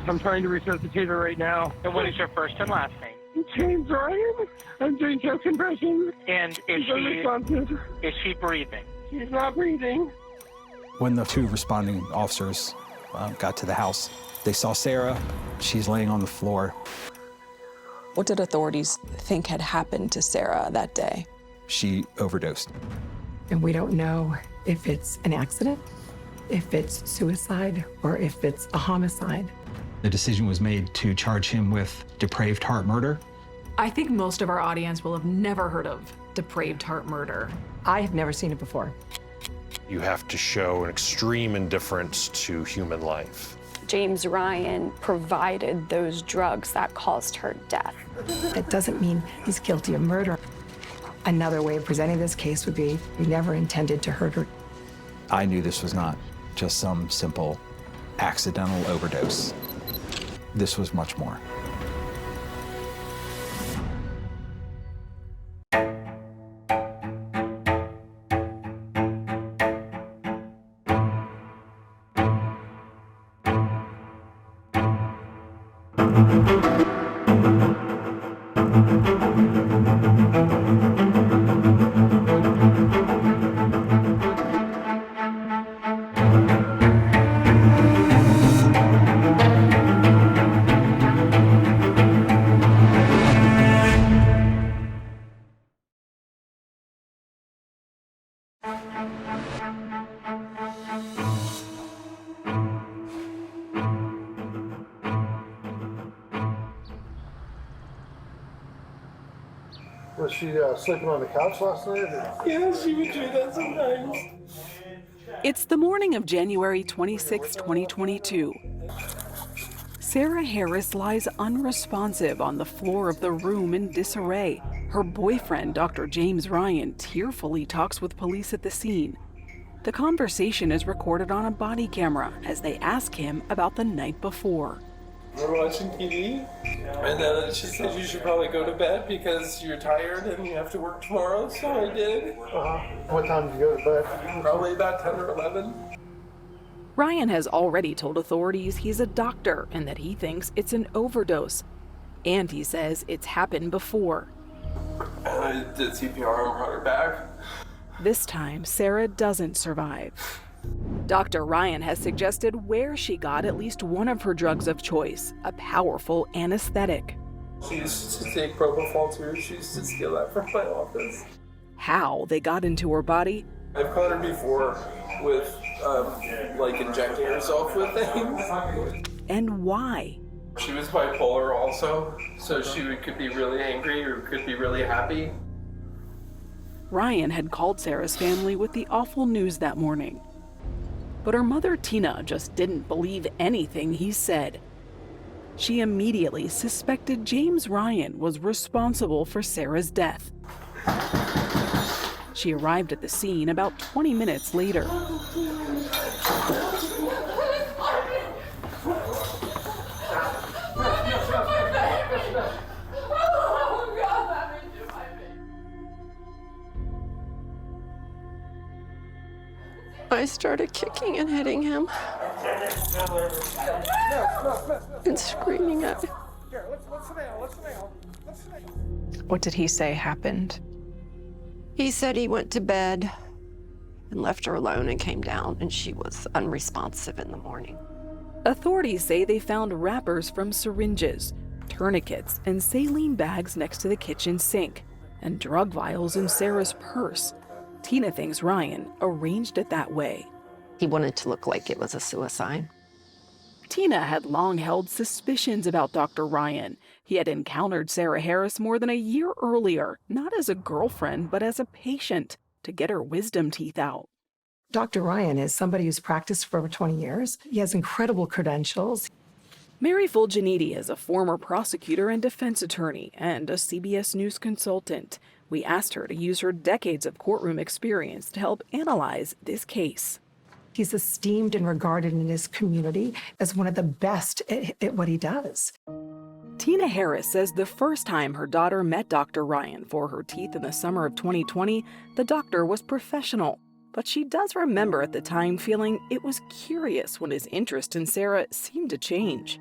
I'm trying to resuscitate her right now. And what is your first and last name? James Ryan. I'm doing chest compression. And is she breathing? She's not breathing. When the two responding officers got to the house, they saw Sarah. She's laying on the floor. What did authorities think had happened to Sarah that day? She overdosed. And we don't know if it's an accident, if it's suicide, or if it's a homicide. The decision was made to charge him with depraved heart murder. I think most of our audience will have never heard of depraved heart murder. I have never seen it before. You have to show an extreme indifference to human life. James Ryan provided those drugs that caused her death. That doesn't mean he's guilty of murder. Another way of presenting this case would be he never intended to hurt her. I knew this was not just some simple accidental overdose. This was much more. Was she sleeping on the couch last night? Yeah, she would do that sometimes. It's the morning of January 26, 2022. Sarah Harris lies unresponsive on the floor of the room in disarray. Her boyfriend, Dr. James Ryan, tearfully talks with police at the scene. The conversation is recorded on a body camera as they ask him about the night before. We're watching TV, and then she said you should probably go to bed because you're tired and you have to work tomorrow, so I did. What time did you go to bed? Probably about 10 or 11. Ryan has already told authorities he's a doctor and that he thinks it's an overdose. And he says it's happened before. And I did CPR and brought her back. This time, Sarah doesn't survive. Dr. Ryan has suggested where she got at least one of her drugs of choice, a powerful anesthetic. She used to take propofol too. She used to steal that from my office. How they got into her body? I've caught her before with like injecting herself with things. And why? She was bipolar also, so she could be really angry or could be really happy. Ryan had called Sarah's family with the awful news that morning. But her mother, Tina, just didn't believe anything he said. She immediately suspected James Ryan was responsible for Sarah's death. She arrived at the scene about 20 minutes later. I started kicking and hitting him and screaming at him. What did he say happened? He said he went to bed and left her alone and came down, and she was unresponsive in the morning. Authorities say they found wrappers from syringes, tourniquets, and saline bags next to the kitchen sink, and drug vials in Sarah's purse. Tina thinks Ryan arranged it that way. He wanted to look like it was a suicide. Tina had long held suspicions about Dr. Ryan. He had encountered Sarah Harris more than a year earlier, not as a girlfriend, but as a patient, to get her wisdom teeth out. Dr. Ryan is somebody who's practiced for over 20 years. He has incredible credentials. Mary Fulginiti is a former prosecutor and defense attorney and a CBS News consultant. We asked her to use her decades of courtroom experience to help analyze this case. He's esteemed and regarded in his community as one of the best at what he does. Tina Harris says the first time her daughter met Dr. Ryan for her teeth in the summer of 2020, the doctor was professional. But she does remember at the time feeling it was curious when his interest in Sarah seemed to change.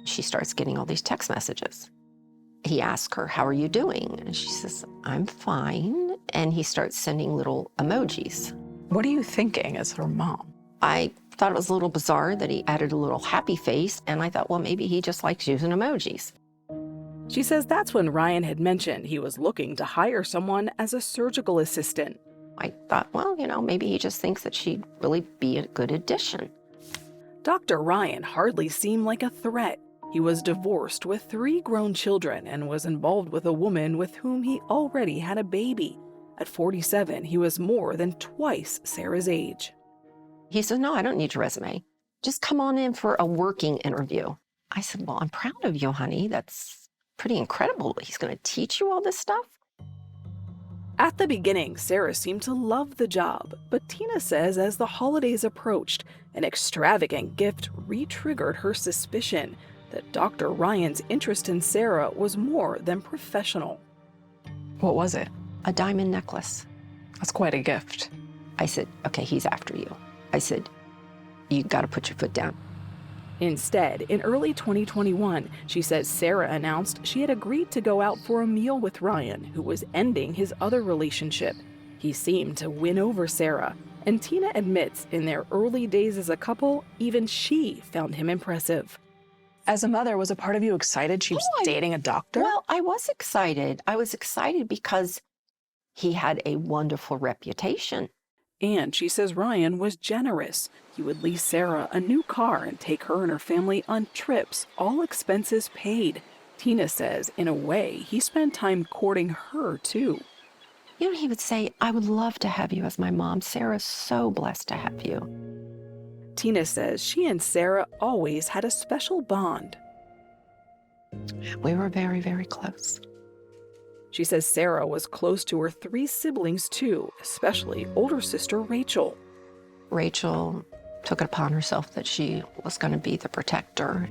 She starts getting all these text messages. He asks her, "How are you doing?" And she says, "I'm fine." And he starts sending little emojis. What are you thinking as her mom? I thought it was a little bizarre that he added a little happy face, and I thought, well, maybe he just likes using emojis. She says that's when Ryan had mentioned he was looking to hire someone as a surgical assistant. I thought, well, maybe he just thinks that she'd really be a good addition. Dr. Ryan hardly seemed like a threat. He was divorced with 3 grown children and was involved with a woman with whom he already had a baby. At 47, he was more than twice Sarah's age. He said, "No, I don't need your resume. Just come on in for a working interview." I said, "Well, I'm proud of you, honey. That's pretty incredible. He's going to teach you all this stuff?" At the beginning, Sarah seemed to love the job, but Tina says as the holidays approached, an extravagant gift re-triggered her suspicion that Dr. Ryan's interest in Sarah was more than professional. What was it? A diamond necklace. That's quite a gift. I said, "Okay, he's after you." I said, "You got to put your foot down." Instead, in early 2021, she says Sarah announced she had agreed to go out for a meal with Ryan, who was ending his other relationship. He seemed to win over Sarah, and Tina admits in their early days as a couple, even she found him impressive. As a mother, was a part of you excited she was dating a doctor? Well, I was excited. I was excited because he had a wonderful reputation. And she says Ryan was generous. He would lease Sarah a new car and take her and her family on trips, all expenses paid. Tina says, in a way, he spent time courting her, too. You know, he would say, I would love to have you as my mom. Sarah's so blessed to have you. Tina says she and Sarah always had a special bond. We were very, very close. She says Sarah was close to her 3 siblings, too, especially older sister Rachel. Rachel took it upon herself that she was going to be the protector.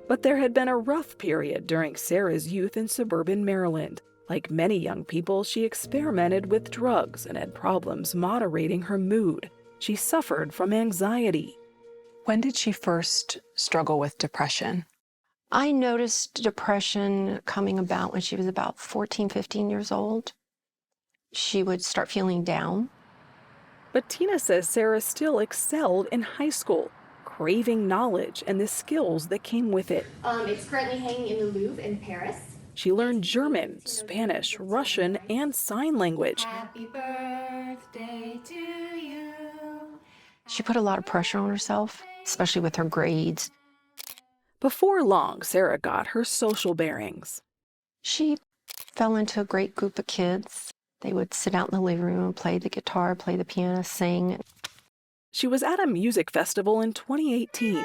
But there had been a rough period during Sarah's youth in suburban Maryland. Like many young people, she experimented with drugs and had problems moderating her mood. She suffered from anxiety. When did she first struggle with depression? I noticed depression coming about when she was about 14, 15 years old. She would start feeling down. But Tina says Sarah still excelled in high school, craving knowledge and the skills that came with it. It's currently hanging in the Louvre in Paris. She learned German, Spanish, Russian, and sign language. Happy birthday to you. She put a lot of pressure on herself, especially with her grades. Before long, Sarah got her social bearings. She fell into a great group of kids. They would sit out in the living room, play the guitar, play the piano, sing. She was at a music festival in 2018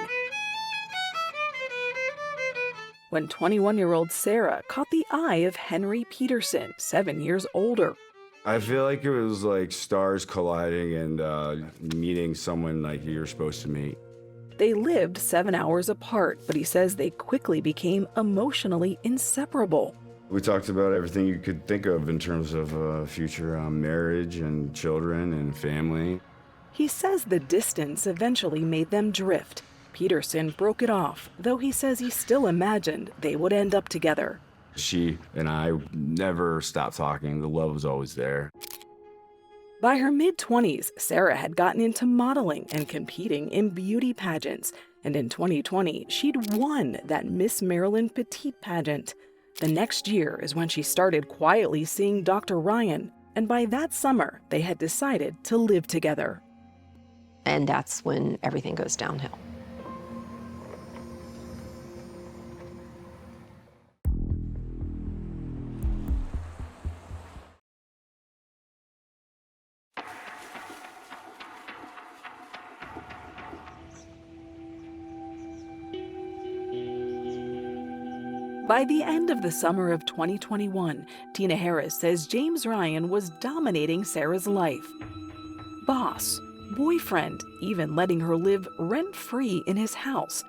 when 21-year-old Sarah caught the eye of Henry Peterson, 7 years older. I feel like it was like stars colliding and meeting someone like you're supposed to meet. They lived 7 hours apart, but he says they quickly became emotionally inseparable. We talked about everything you could think of in terms of future marriage and children and family. He says the distance eventually made them drift. Peterson broke it off, though he says he still imagined they would end up together. She and I never stopped talking. The love was always there. By her mid-20s, Sarah had gotten into modeling and competing in beauty pageants. And in 2020, she'd won that Miss Maryland Petite pageant. The next year is when she started quietly seeing Dr. Ryan. And by that summer, they had decided to live together. And that's when everything goes downhill. By the end of the summer of 2021, Tina Harris says James Ryan was dominating Sarah's life. Boss, boyfriend, even letting her live rent-free in his house.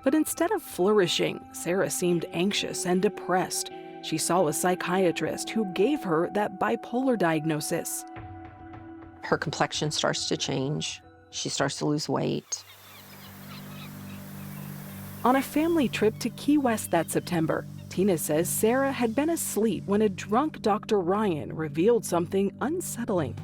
But instead of flourishing, Sarah seemed anxious and depressed. She saw a psychiatrist who gave her that bipolar diagnosis. Her complexion starts to change. She starts to lose weight. On a family trip to Key West that September, Tina says Sarah had been asleep when a drunk Dr. Ryan revealed something unsettling.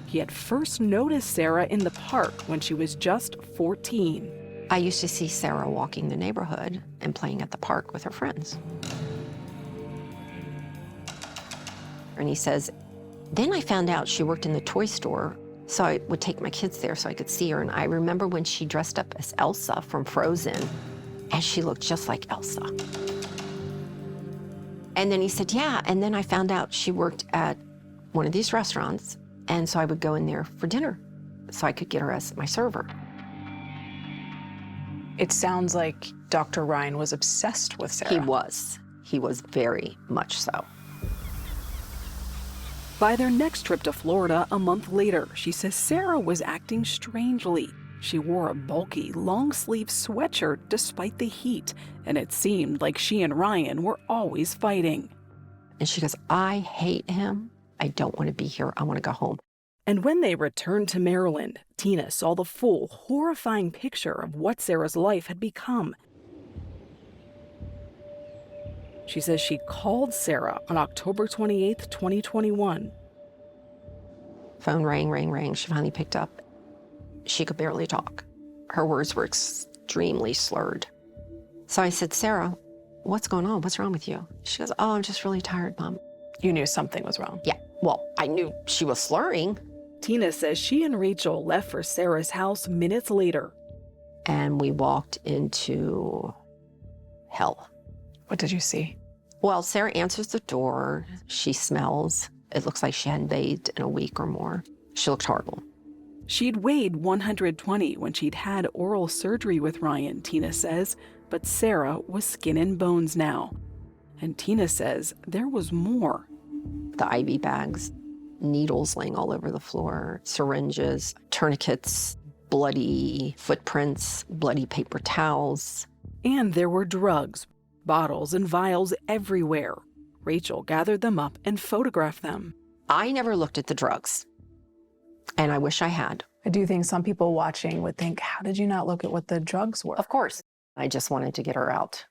He had first noticed Sarah in the park when she was just 14. I used to see Sarah walking the neighborhood and playing at the park with her friends. And he says, then I found out she worked in the toy store, so I would take my kids there so I could see her. And I remember when she dressed up as Elsa from Frozen, and she looked just like Elsa. And then he said, yeah, and then I found out she worked at one of these restaurants, and so I would go in there for dinner so I could get her as my server. It sounds like Dr. Ryan was obsessed with Sarah. He was. He was very much so. By their next trip to Florida a month later, she says Sarah was acting strangely. She wore a bulky, long-sleeve sweatshirt despite the heat, and it seemed like she and Ryan were always fighting. And she goes, I hate him. I don't want to be here. I want to go home. And when they returned to Maryland, Tina saw the full, horrifying picture of what Sarah's life had become. She says she called Sarah on October 28th, 2021. Phone rang. She finally picked up. She could barely talk. Her words were extremely slurred. So I said, Sarah, what's going on? What's wrong with you? She goes, oh, I'm just really tired, Mom. You knew something was wrong? Yeah, well, I knew she was slurring. Tina says she and Rachel left for Sarah's house minutes later. And we walked into hell. What did you see? Well, Sarah answers the door. She smells. It looks like she hadn't bathed in a week or more. She looked horrible. She'd weighed 120 when she'd had oral surgery with Ryan, Tina says, but Sarah was skin and bones now. And Tina says there was more. The IV bags, needles laying all over the floor, syringes, tourniquets, bloody footprints, bloody paper towels. And there were drugs, bottles and vials everywhere. Rachel gathered them up and photographed them. I never looked at the drugs, and I wish I had. I do think some people watching would think, how did you not look at what the drugs were? Of course. I just wanted to get her out.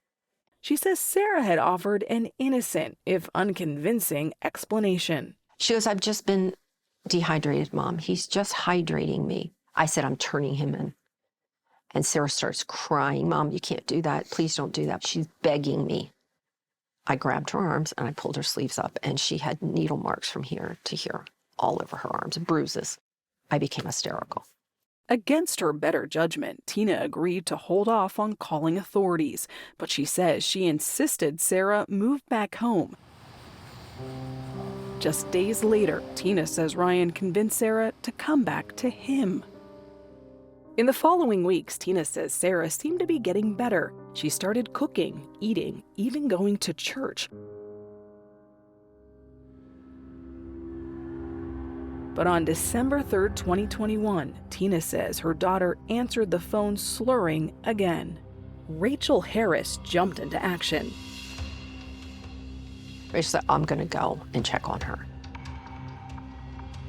She says Sarah had offered an innocent, if unconvincing, explanation. She goes, I've just been dehydrated, Mom. He's just hydrating me. I said, I'm turning him in. And Sarah starts crying, Mom, you can't do that. Please don't do that. She's begging me. I grabbed her arms and I pulled her sleeves up, and she had needle marks from here to here, all over her arms, bruises. I became hysterical. Against her better judgment, Tina agreed to hold off on calling authorities, but she says she insisted Sarah move back home. Just days later, Tina says Ryan convinced Sarah to come back to him. In the following weeks, Tina says Sarah seemed to be getting better. She started cooking, eating, even going to church. But on December 3rd, 2021, Tina says her daughter answered the phone slurring again. Rachel Harris jumped into action. Rachel said, I'm going to go and check on her.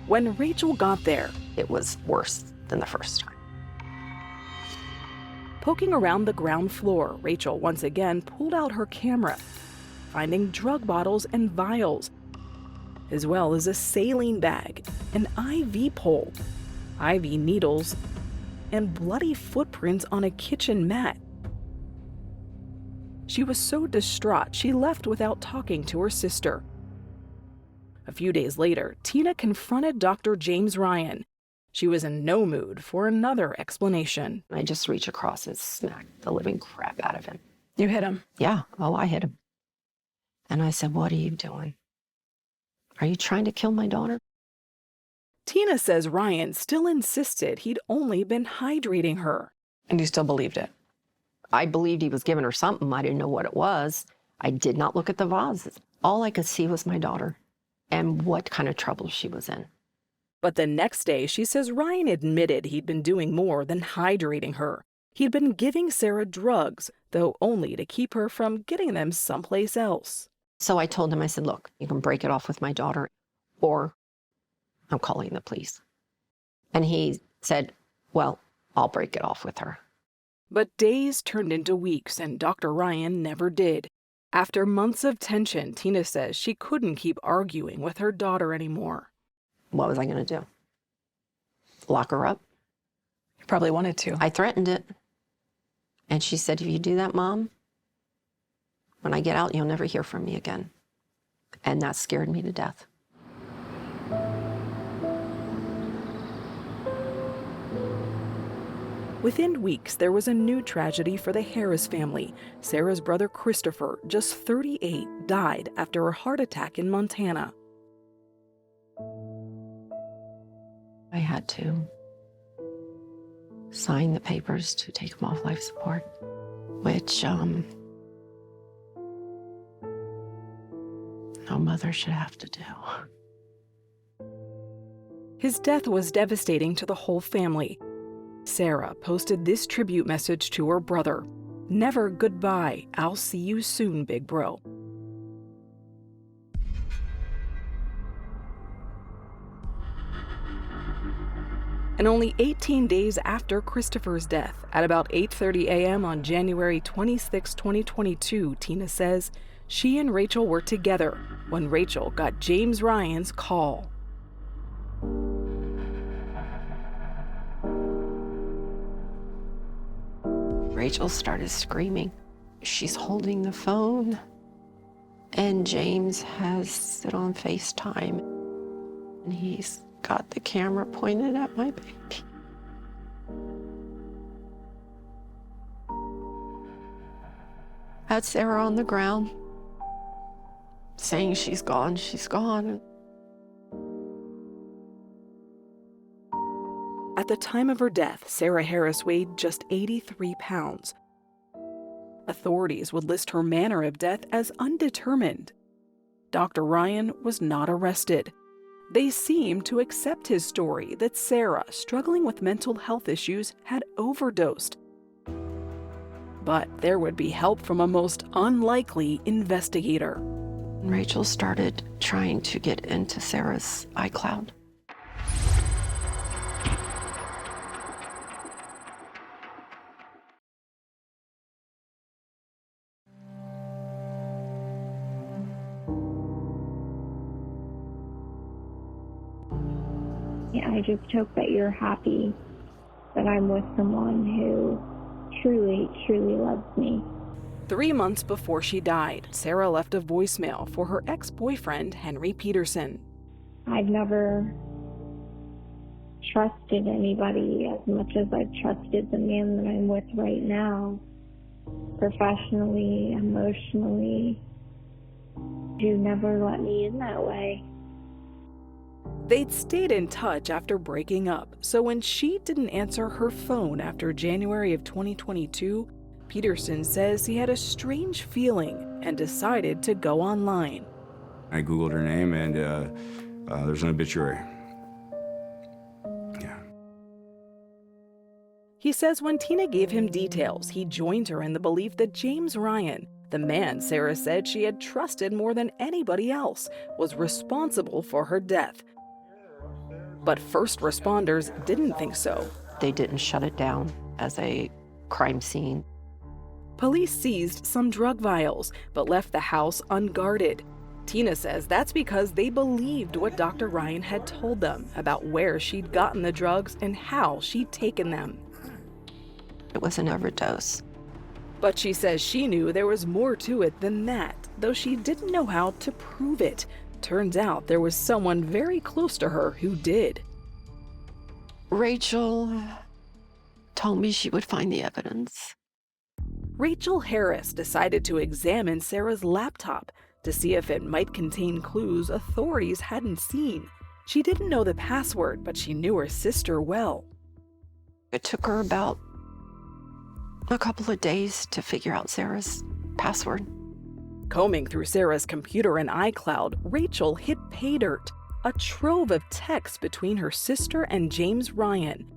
When Rachel got there, it was worse than the first time. Poking around the ground floor, Rachel once again pulled out her camera, finding drug bottles and vials, as well as a saline bag, an IV pole, IV needles, and bloody footprints on a kitchen mat. She was so distraught she left without talking to her sister. A few days later, Tina confronted Dr. James Ryan. She was in no mood for another explanation. I just reached across and smacked the living crap out of him. You hit him? Yeah. Oh, I hit him. And I said, what are you doing? Are you trying to kill my daughter? Tina says Ryan still insisted he'd only been hydrating her. And you still believed it? I believed he was giving her something. I didn't know what it was. I did not look at the vases. All I could see was my daughter and what kind of trouble she was in. But the next day, she says Ryan admitted he'd been doing more than hydrating her. He'd been giving Sarah drugs, though only to keep her from getting them someplace else. So I told him, I said, look, you can break it off with my daughter, or I'm calling the police. And he said, well, I'll break it off with her. But days turned into weeks, and Dr. Ryan never did. After months of tension, Tina says she couldn't keep arguing with her daughter anymore. What was I going to do? Lock her up? You probably wanted to. I threatened it. And she said, if you do that, Mom, when I get out, you'll never hear from me again. And that scared me to death. Within weeks, there was a new tragedy for the Harris family. Sarah's brother Christopher, just 38, died after a heart attack in Montana. I had to sign the papers to take him off life support, which no mother should have to do. His death was devastating to the whole family. Sarah posted this tribute message to her brother. Never goodbye. I'll see you soon, big bro. And only 18 days after Christopher's death, at about 8:30 a.m. on January 26, 2022, Tina says she and Rachel were together when Rachel got James Ryan's call. Rachel started screaming. She's holding the phone, and James has it on FaceTime, and he's got the camera pointed at my baby. I had Sarah on the ground, saying she's gone, she's gone. At the time of her death, Sarah Harris weighed just 83 pounds. Authorities would list her manner of death as undetermined. Dr. Ryan was not arrested. They seemed to accept his story that Sarah, struggling with mental health issues, had overdosed. But there would be help from a most unlikely investigator. Rachel started trying to get into Sarah's iCloud. I just hope that you're happy that I'm with someone who truly, truly loves me. 3 months before she died, Sarah left a voicemail for her ex-boyfriend, Henry Peterson. I've never trusted anybody as much as I've trusted the man that I'm with right now. Professionally, emotionally. You never let me in that way. They'd stayed in touch after breaking up, so when she didn't answer her phone after January of 2022, Peterson says he had a strange feeling and decided to go online. I Googled her name, and there's an obituary. Yeah. He says when Tina gave him details, he joined her in the belief that James Ryan, the man Sarah said she had trusted more than anybody else, was responsible for her death. But first responders didn't think so. They didn't shut it down as a crime scene. Police seized some drug vials, but left the house unguarded. Tina says that's because they believed what Dr. Ryan had told them about where she'd gotten the drugs and how she'd taken them. It was an overdose. But she says she knew there was more to it than that, though she didn't know how to prove it. Turns out there was someone very close to her who did. Rachel told me she would find the evidence. Rachel Harris decided to examine Sarah's laptop to see if it might contain clues authorities hadn't seen. She didn't know the password, but she knew her sister well. It took her about a couple of days to figure out Sarah's password. Combing through Sarah's computer and iCloud, Rachel hit pay dirt, a trove of texts between her sister and James Ryan.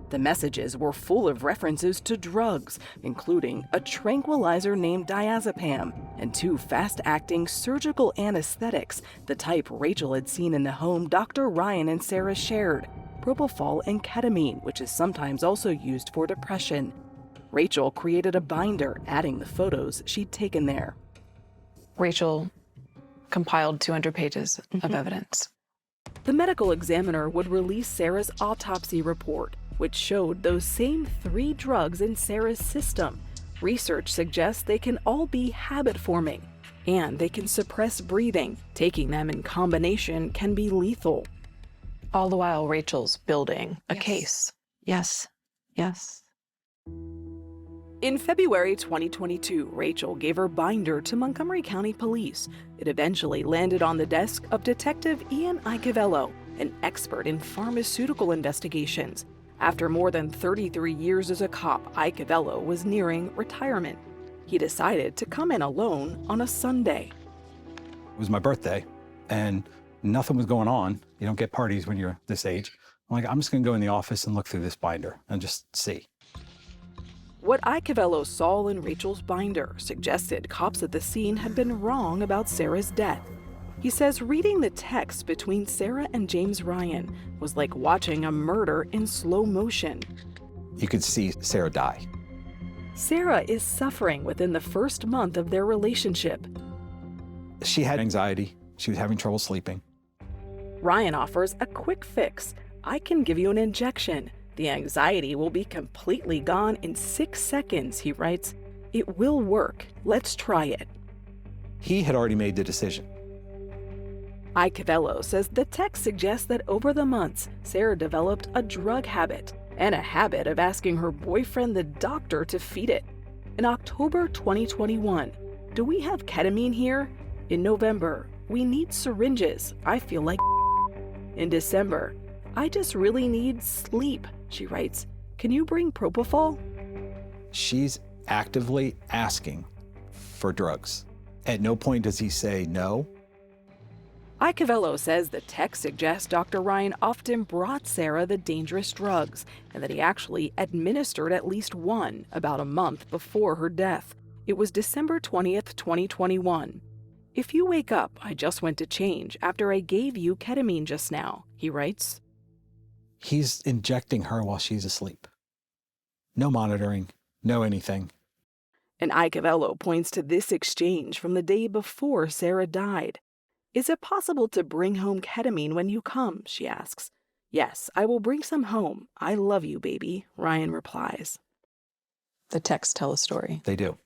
The messages were full of references to drugs, including a tranquilizer named diazepam and 2 fast-acting surgical anesthetics, the type Rachel had seen in the home Dr. Ryan and Sarah shared, propofol and ketamine, which is sometimes also used for depression. Rachel created a binder, adding the photos she'd taken there. Rachel compiled 200 pages of evidence. The medical examiner would release Sarah's autopsy report, which showed those same 3 drugs in Sarah's system. Research suggests they can all be habit-forming, and they can suppress breathing. Taking them in combination can be lethal. All the while, Rachel's building a case. Yes, yes. In February 2022, Rachel gave her binder to Montgomery County Police. It eventually landed on the desk of Detective Ian Icavello, an expert in pharmaceutical investigations. After more than 33 years as a cop, Icavello was nearing retirement. He decided to come in alone on a Sunday. It was my birthday, and nothing was going on. You don't get parties when you're this age. I'm like, I'm just gonna go in the office and look through this binder and just see. What Icavello saw in Rachel's binder suggested cops at the scene had been wrong about Sarah's death. He says reading the text between Sarah and James Ryan was like watching a murder in slow motion. You could see Sarah die. Sarah is suffering within the first month of their relationship. She had anxiety. She was having trouble sleeping. Ryan offers a quick fix. I can give you an injection. The anxiety will be completely gone in 6 seconds, he writes. It will work. Let's try it. He had already made the decision. Icavello says the text suggests that over the months, Sarah developed a drug habit and a habit of asking her boyfriend, the doctor, to feed it. In October 2021, do we have ketamine here? In November, we need syringes. I feel like in December, I just really need sleep, she writes. Can you bring propofol? She's actively asking for drugs. At no point does he say no. Icavello says the text suggests Dr. Ryan often brought Sarah the dangerous drugs and that he actually administered at least one about a month before her death. It was December 20th, 2021. If you wake up, I just went to change after I gave you ketamine just now, he writes. He's injecting her while she's asleep. No monitoring, no anything. And Icavello points to this exchange from the day before Sarah died. Is it possible to bring home ketamine when you come? She asks. Yes, I will bring some home. I love you, baby, Ryan replies. The texts tell a story. They do.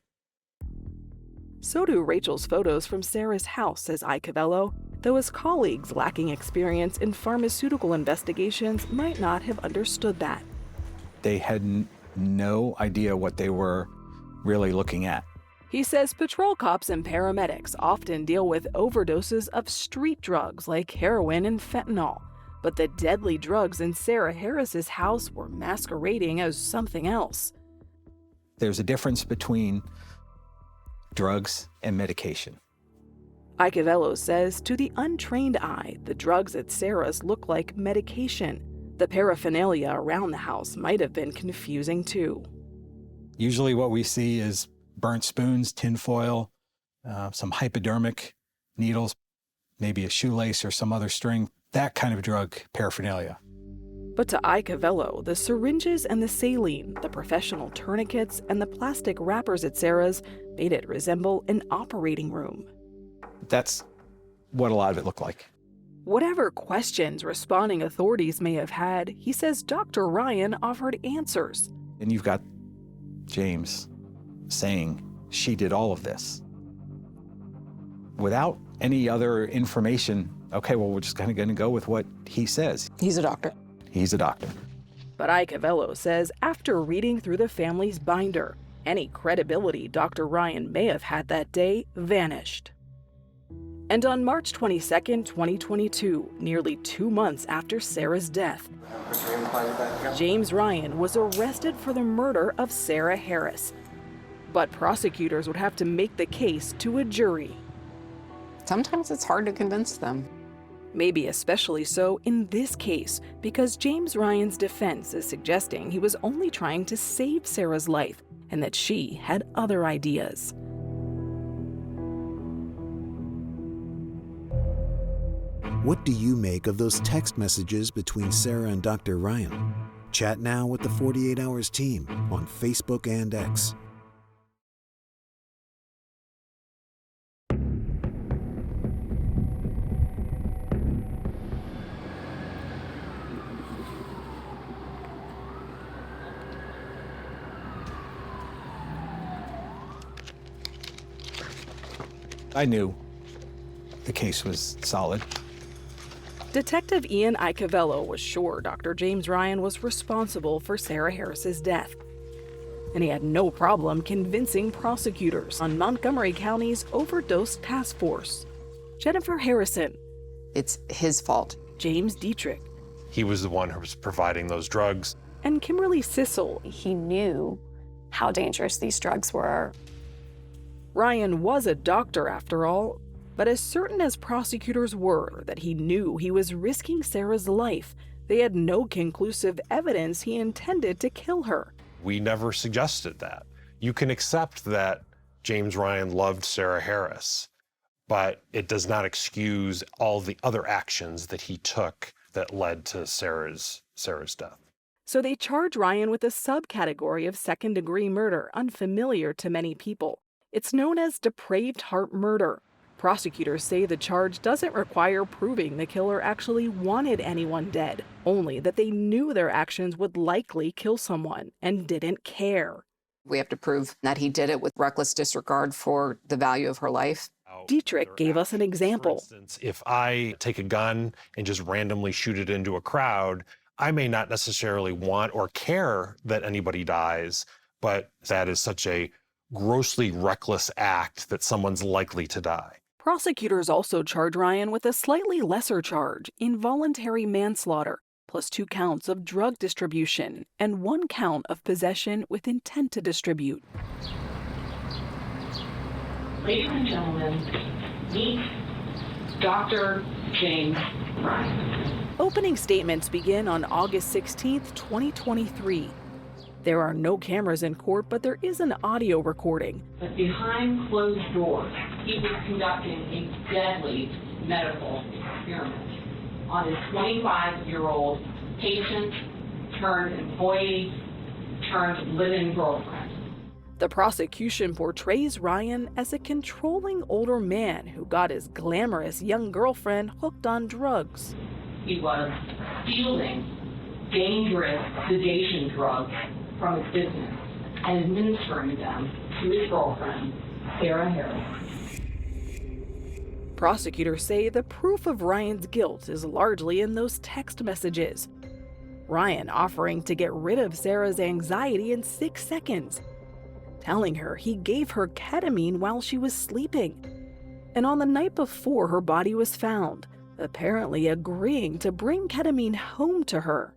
So do Rachel's photos from Sarah's house, says Icavello, though his colleagues lacking experience in pharmaceutical investigations might not have understood that. They had no idea what they were really looking at. He says patrol cops and paramedics often deal with overdoses of street drugs like heroin and fentanyl, but the deadly drugs in Sarah Harris's house were masquerading as something else. There's a difference between drugs and medication. Icavello says to the untrained eye, the drugs at Sarah's look like medication. The paraphernalia around the house might have been confusing too. Usually what we see is burnt spoons, tinfoil, some hypodermic needles, maybe a shoelace or some other string, that kind of drug paraphernalia. But to Icavello, the syringes and the saline, the professional tourniquets, and the plastic wrappers at Sarah's made it resemble an operating room. That's what a lot of it looked like. Whatever questions responding authorities may have had, he says Dr. Ryan offered answers. And you've got James saying she did all of this without any other information. Okay, well, we're just kind of going to go with what he says. He's a doctor. He's a doctor. But Icavello says after reading through the family's binder, any credibility Dr. Ryan may have had that day vanished. And on March 22nd, 2022, nearly 2 months after Sarah's death, James Ryan was arrested for the murder of Sarah Harris. But prosecutors would have to make the case to a jury. Sometimes it's hard to convince them. Maybe especially so in this case, because James Ryan's defense is suggesting he was only trying to save Sarah's life and that she had other ideas. What do you make of those text messages between Sarah and Dr. Ryan? Chat now with the 48 Hours team on Facebook and X. I knew the case was solid. Detective Ian Icavello was sure Dr. James Ryan was responsible for Sarah Harris's death. And he had no problem convincing prosecutors on Montgomery County's overdose task force. Jennifer Harrison. It's his fault. James Dietrich. He was the one who was providing those drugs. And Kimberly Sissel. He knew how dangerous these drugs were. Ryan was a doctor after all, but as certain as prosecutors were that he knew he was risking Sarah's life, they had no conclusive evidence he intended to kill her. We never suggested that. You can accept that James Ryan loved Sarah Harris, but it does not excuse all the other actions that he took that led to Sarah's death. So they charge Ryan with a subcategory of second-degree murder unfamiliar to many people. It's known as depraved heart murder. Prosecutors say the charge doesn't require proving the killer actually wanted anyone dead, only that they knew their actions would likely kill someone and didn't care. We have to prove that he did it with reckless disregard for the value of her life. Dietrich gave us an example. For instance, if I take a gun and just randomly shoot it into a crowd, I may not necessarily want or care that anybody dies, but that is such a grossly reckless act that someone's likely to die. Prosecutors also charge Ryan with a slightly lesser charge, involuntary manslaughter, plus 2 counts of drug distribution and 1 count of possession with intent to distribute. Ladies and gentlemen, meet Dr. James Ryan. Opening statements begin on August 16th, 2023. There are no cameras in court, but there is an audio recording. But behind closed doors, he was conducting a deadly medical experiment on his 25-year-old patient turned employee turned live-in girlfriend. The prosecution portrays Ryan as a controlling older man who got his glamorous young girlfriend hooked on drugs. He was stealing dangerous sedation drugs from his business and administering them to his girlfriend, Sarah Harris. Prosecutors say the proof of Ryan's guilt is largely in those text messages. Ryan offering to get rid of Sarah's anxiety in 6 seconds, telling her he gave her ketamine while she was sleeping, and on the night before her body was found, apparently agreeing to bring ketamine home to her.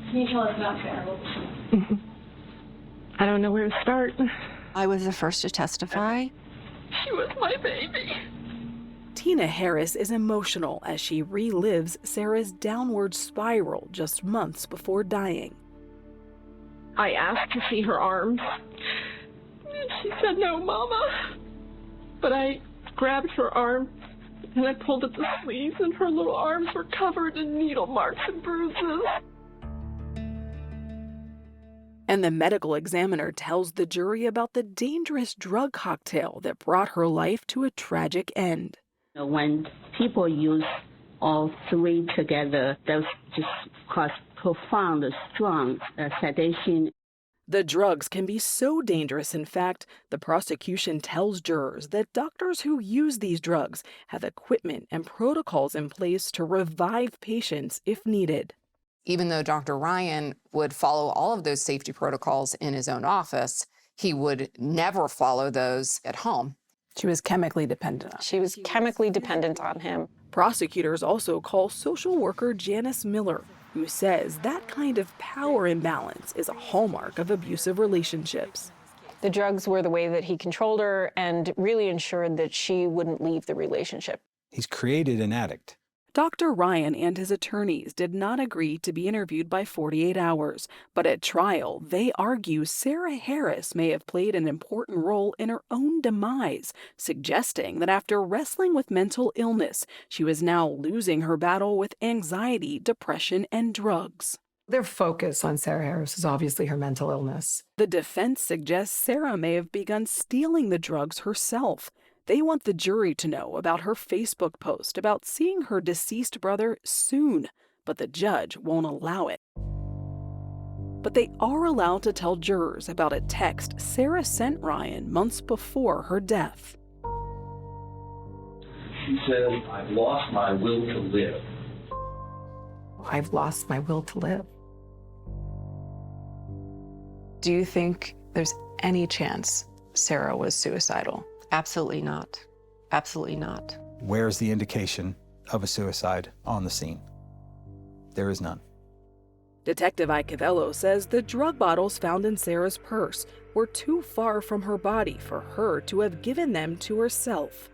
Can you tell us about Sarah? I don't know where to start. I was the first to testify. She was my baby. Tina Harris is emotional as she relives Sarah's downward spiral just months before dying. I asked to see her arms. She said, "No, Mama." But I grabbed her arm and I pulled at the sleeves, and her little arms were covered in needle marks and bruises. And the medical examiner tells the jury about the dangerous drug cocktail that brought her life to a tragic end. When people use all 3 together, those just cause profound, strong sedation. The drugs can be so dangerous, in fact, the prosecution tells jurors that doctors who use these drugs have equipment and protocols in place to revive patients if needed. Even though Dr. Ryan would follow all of those safety protocols in his own office, he would never follow those at home. She was chemically dependent. She was chemically dependent on him. Prosecutors also call social worker Janice Miller, who says that kind of power imbalance is a hallmark of abusive relationships. The drugs were the way that he controlled her and really ensured that she wouldn't leave the relationship. He's created an addict. Dr. Ryan and his attorneys did not agree to be interviewed by 48 Hours, but at trial, they argue Sarah Harris may have played an important role in her own demise, suggesting that after wrestling with mental illness, she was now losing her battle with anxiety, depression, and drugs. Their focus on Sarah Harris is obviously her mental illness. The defense suggests Sarah may have begun stealing the drugs herself. They want the jury to know about her Facebook post about seeing her deceased brother soon, but the judge won't allow it. But they are allowed to tell jurors about a text Sarah sent Ryan months before her death. She said, "I've lost my will to live." I've lost my will to live. Do you think there's any chance Sarah was suicidal? Absolutely not. Absolutely not. Where's the indication of a suicide on the scene? There is none. Detective Icavello says the drug bottles found in Sarah's purse were too far from her body for her to have given them to herself.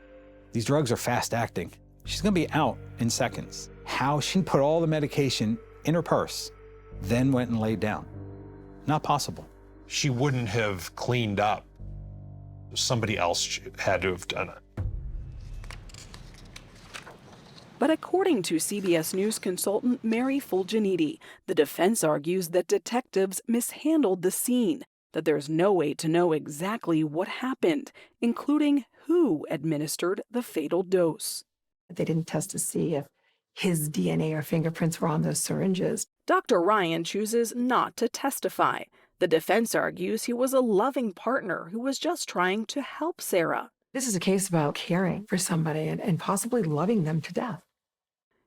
These drugs are fast acting. She's going to be out in seconds. How she put all the medication in her purse, then went and laid down? Not possible. she wouldn't have cleaned up. Somebody else had to have done it. But according to CBS News consultant Mary Fulginiti, the defense argues that detectives mishandled the scene, that there's no way to know exactly what happened, including who administered the fatal dose. They didn't test to see if his DNA or fingerprints were on those syringes. Dr. Ryan chooses not to testify. The defense argues he was a loving partner who was just trying to help Sarah. This is a case about caring for somebody and possibly loving them to death.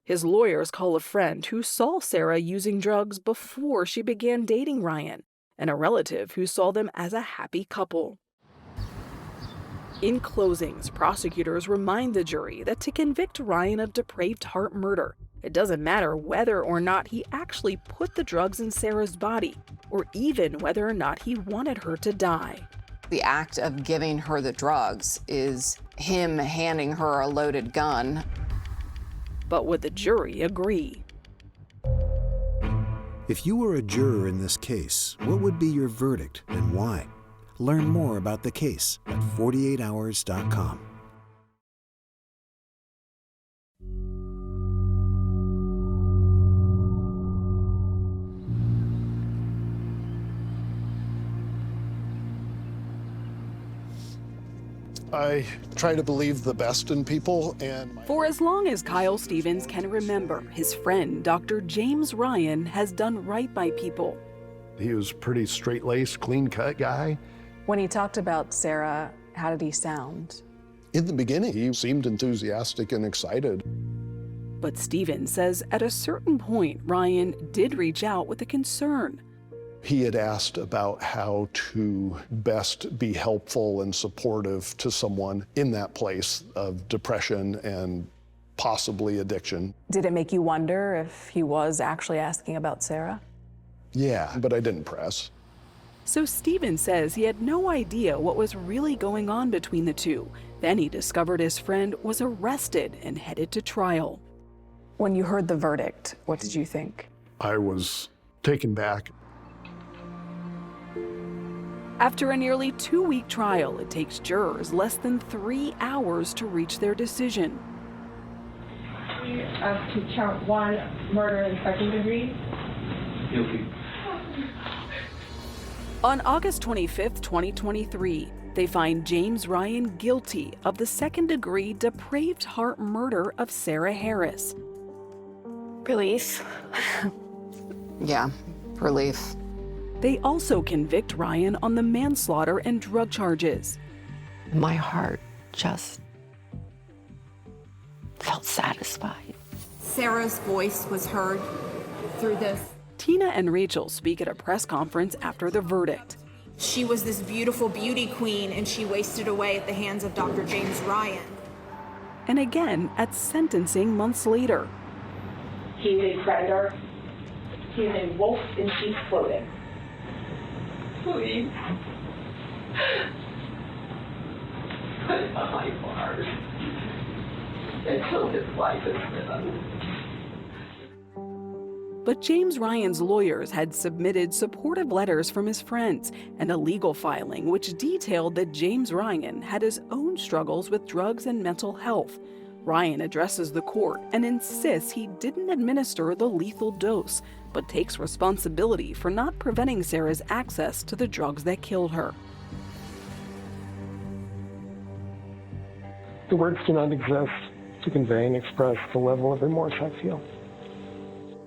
His lawyers call a friend who saw Sarah using drugs before she began dating Ryan, and a relative who saw them as a happy couple. In closings, prosecutors remind the jury that to convict Ryan of depraved heart murder, it doesn't matter whether or not he actually put the drugs in Sarah's body, or even whether or not he wanted her to die. The act of giving her the drugs is him handing her a loaded gun. But would the jury agree? If you were a juror in this case, what would be your verdict and why? Learn more about the case at 48hours.com. I try to believe the best in people, and For as long as Kyle Stevens can remember, his friend, Dr. James Ryan, has done right by people. he was a pretty straight-laced, clean-cut guy. When he talked about Sarah, how did he sound? In the beginning, he seemed enthusiastic and excited. But Stevens says at a certain point, Ryan did reach out with a concern. He had asked about how to best be helpful and supportive to someone in that place of depression and possibly addiction. Did it make you wonder if he was actually asking about Sarah? Yeah, but I didn't press. So Stevens says he had no idea what was really going on between the two. Then he discovered his friend was arrested and headed to trial. When you heard the verdict, what did you think? I was taken back. After a nearly 2-week trial, it takes jurors less than 3 hours to reach their decision. Up to count 1, murder in second degree. Guilty. On August 25, 2023, they find James Ryan guilty of the second-degree depraved heart murder of Sarah Harris. Relief. Yeah, relief. They also convict Ryan on the manslaughter and drug charges. My heart just felt satisfied. Sarah's voice was heard through this. Tina and Rachel speak at a press conference after the verdict. She was this beautiful beauty queen, and she wasted away at the hands of Dr. James Ryan. And again at sentencing months later. He's a predator. He's a wolf in sheep's clothing. Please. Put it on my bars until his life is risen. But James Ryan's lawyers had submitted supportive letters from his friends and a legal filing which detailed that James Ryan had his own struggles with drugs and mental health. Ryan addresses the court and insists he didn't administer the lethal dose, but takes responsibility for not preventing Sarah's access to the drugs that killed her. The words do not exist to convey and express the level of remorse I feel.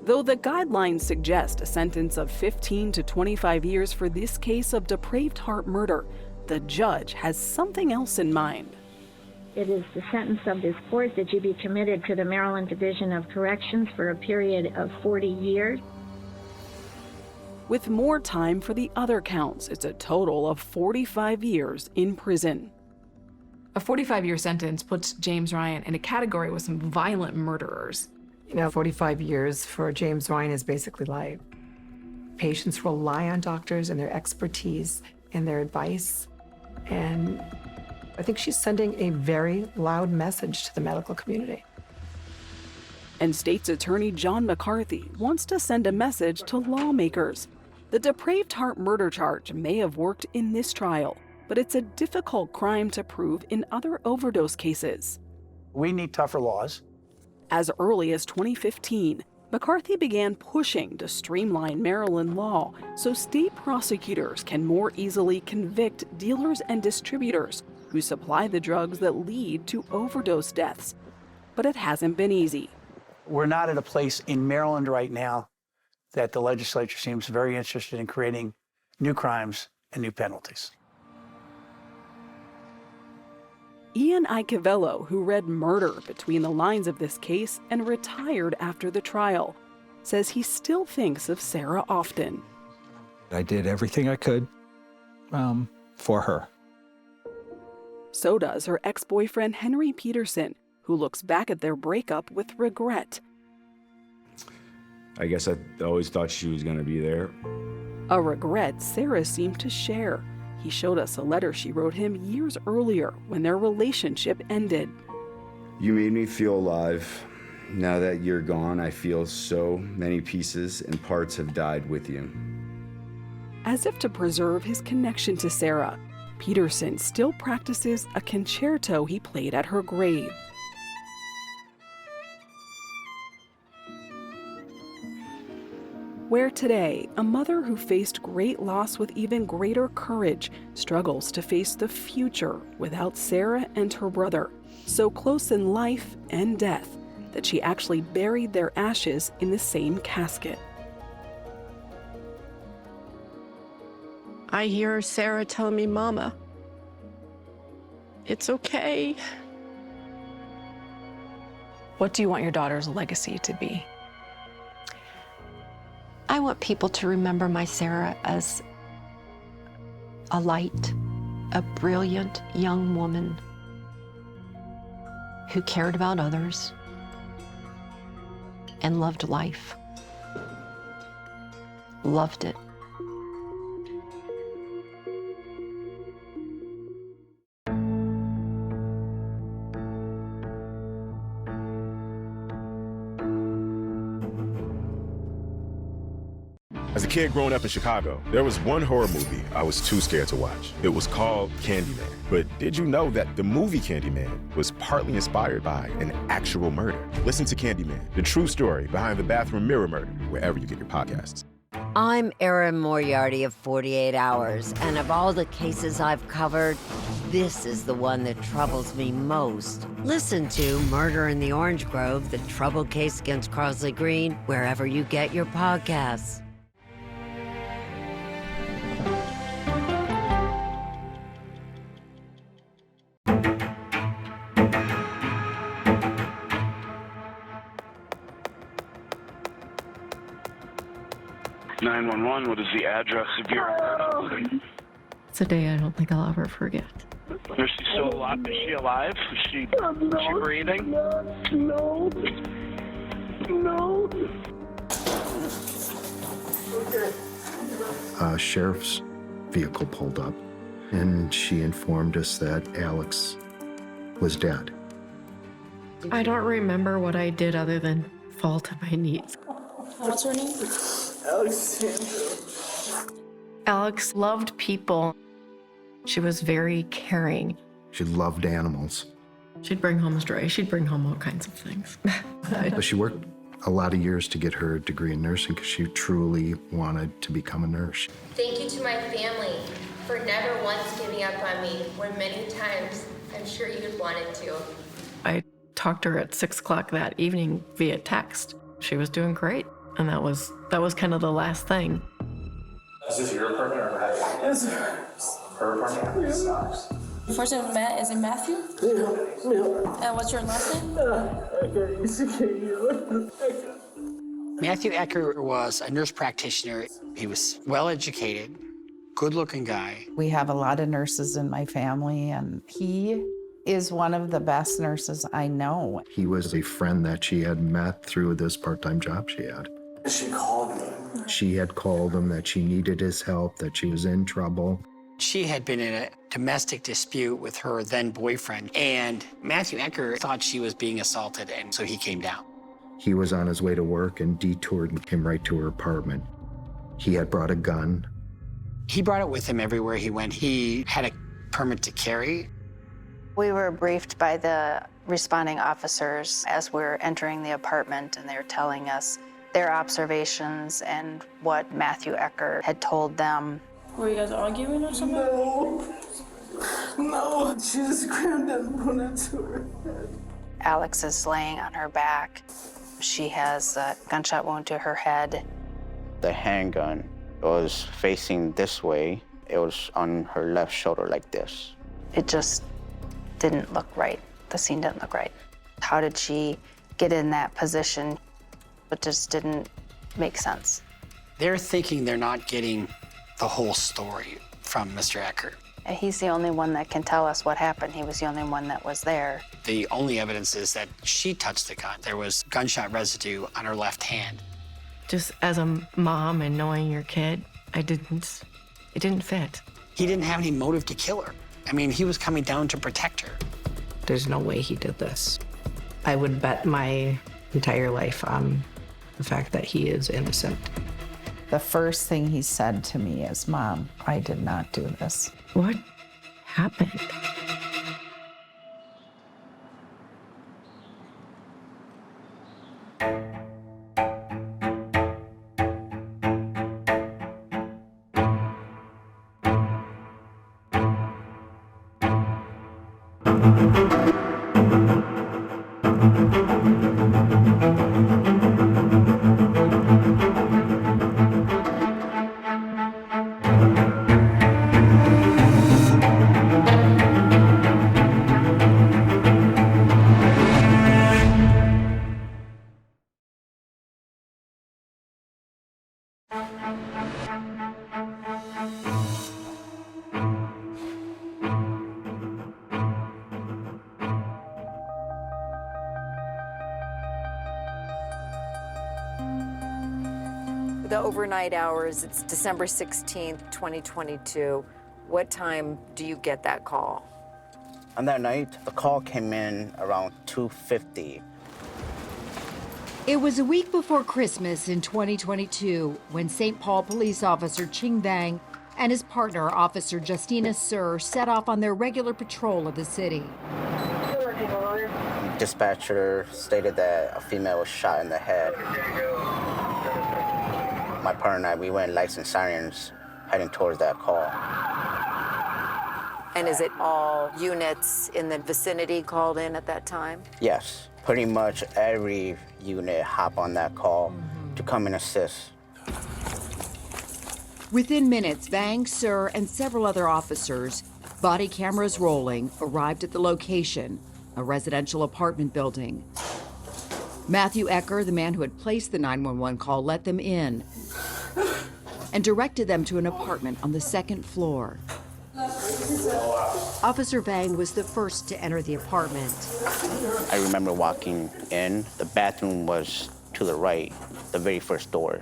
Though the guidelines suggest a sentence of 15 to 25 years for this case of depraved heart murder, the judge has something else in mind. It is the sentence of this court that you be committed to the Maryland Division of Corrections for a period of 40 years. With more time for the other counts, it's a total of 45 years in prison. A 45-year sentence puts James Ryan in a category with some violent murderers. 45 years for James Ryan is basically life. Patients rely on doctors and their expertise and their advice. And I think she's sending a very loud message to the medical community. And State's Attorney John McCarthy wants to send a message to lawmakers. The Depraved Heart Murder charge may have worked in this trial, but it's a difficult crime to prove in other overdose cases. We need tougher laws. As early as 2015, McCarthy began pushing to streamline Maryland law so state prosecutors can more easily convict dealers and distributors who supply the drugs that lead to overdose deaths. But it hasn't been easy. We're not at a place in Maryland right now that the legislature seems very interested in creating new crimes and new penalties. Ian Icavello, who read murder between the lines of this case and retired after the trial, says he still thinks of Sarah often. I did everything I could for her. So does her ex-boyfriend Henry Peterson, who looks back at their breakup with regret. I guess I always thought she was going to be there. A regret Sarah seemed to share. He showed us a letter she wrote him years earlier when their relationship ended. You made me feel alive. Now that you're gone, I feel so many pieces and parts have died with you. As if to preserve his connection to Sarah, Peterson still practices a concerto he played at her grave. Where today, a mother who faced great loss with even greater courage struggles to face the future without Sarah and her brother, so close in life and death that she actually buried their ashes in the same casket. I hear Sarah tell me, Mama, it's okay. What do you want your daughter's legacy to be? I want people to remember my Sarah as a light, a brilliant young woman who cared about others and loved life. Loved it. As a kid growing up in Chicago, there was one horror movie I was too scared to watch. It was called Candyman. But did you know that the movie Candyman was partly inspired by an actual murder? Listen to Candyman, the true story behind the bathroom mirror murder, wherever you get your podcasts. I'm Erin Moriarty of 48 Hours, and of all the cases I've covered, this is the one that troubles me most. Listen to Murder in the Orange Grove, the troubled case against Crosley Green, wherever you get your podcasts. What is the address of your... It's a day I don't think I'll ever forget. Is she still alive? Is she alive? Is she breathing? No. Okay. A sheriff's vehicle pulled up, and she informed us that Alex was dead. I don't remember what I did other than fall to my knees. What's her name? Alexandra. Alex loved people. She was very caring. She loved animals. She'd bring home stray. She'd bring home all kinds of things. But she worked a lot of years to get her degree in nursing because she truly wanted to become a nurse. Thank you to my family for never once giving up on me when many times I'm sure you'd wanted to. I talked to her at 6 o'clock that evening via text. She was doing great, and that was kind of the last thing. Is this your apartment or her? Yes, her apartment? The first name Matt is it Matthew? Yeah. And what's your last name? Matthew Ecker was a nurse practitioner. He was well-educated, good-looking guy. We have a lot of nurses in my family, and he is one of the best nurses I know. He was a friend that she had met through this part-time job she had. She called me. She had called him that she needed his help, that she was in trouble. She had been in a domestic dispute with her then boyfriend, and Matthew Ecker thought she was being assaulted, and so he came down. He was on his way to work and detoured and came right to her apartment. He had brought a gun. He brought it with him everywhere he went. He had a permit to carry. We were briefed by the responding officers as we were entering the apartment, and they were telling us their observations and what Matthew Ecker had told them. Were you guys arguing or something? No, she just grabbed it and put it to her head. Alex is laying on her back. She has a gunshot wound to her head. The handgun was facing this way. It was on her left shoulder like this. It just didn't look right. The scene didn't look right. How did she get in that position? It just didn't make sense. They're thinking they're not getting the whole story from Mr. Ecker. He's the only one that can tell us what happened. He was the only one that was there. The only evidence is that she touched the gun. There was gunshot residue on her left hand. Just as a mom and knowing your kid, it didn't fit. He didn't have any motive to kill her. I mean, he was coming down to protect her. There's no way he did this. I would bet my entire life on the fact that he is innocent. The first thing he said to me is, "Mom, I did not do this." What happened? The overnight hours, it's December 16th, 2022. What time do you get that call? On that night, the call came in around 2:50. It was a week before Christmas in 2022 when St. Paul police officer Ching Vang and his partner, Officer Justina Sir, set off on their regular patrol of the city. Dispatcher stated that a female was shot in the head. My partner and I, we went lights and sirens heading towards that call. And is it all units in the vicinity called in at that time? Yes, pretty much every unit hop on that call to come and assist. Within minutes, Vang, Sir, and several other officers, body cameras rolling, arrived at the location, a residential apartment building. Matthew Ecker, the man who had placed the 911 call, let them in and directed them to an apartment on the second floor. Officer Vang was the first to enter the apartment. I remember walking in. The bathroom was to the right, the very first door.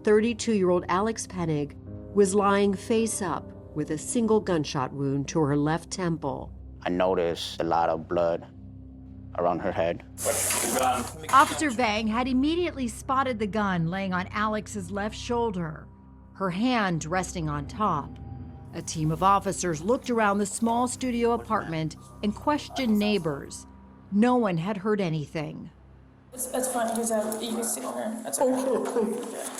32-year-old Alex Pennig was lying face up with a single gunshot wound to her left temple. I noticed a lot of blood around her head. Officer Vang had immediately spotted the gun laying on Alex's left shoulder, her hand resting on top. A team of officers looked around the small studio apartment and questioned neighbors. No one had heard anything. It's fine, because you can sit here. That's okay.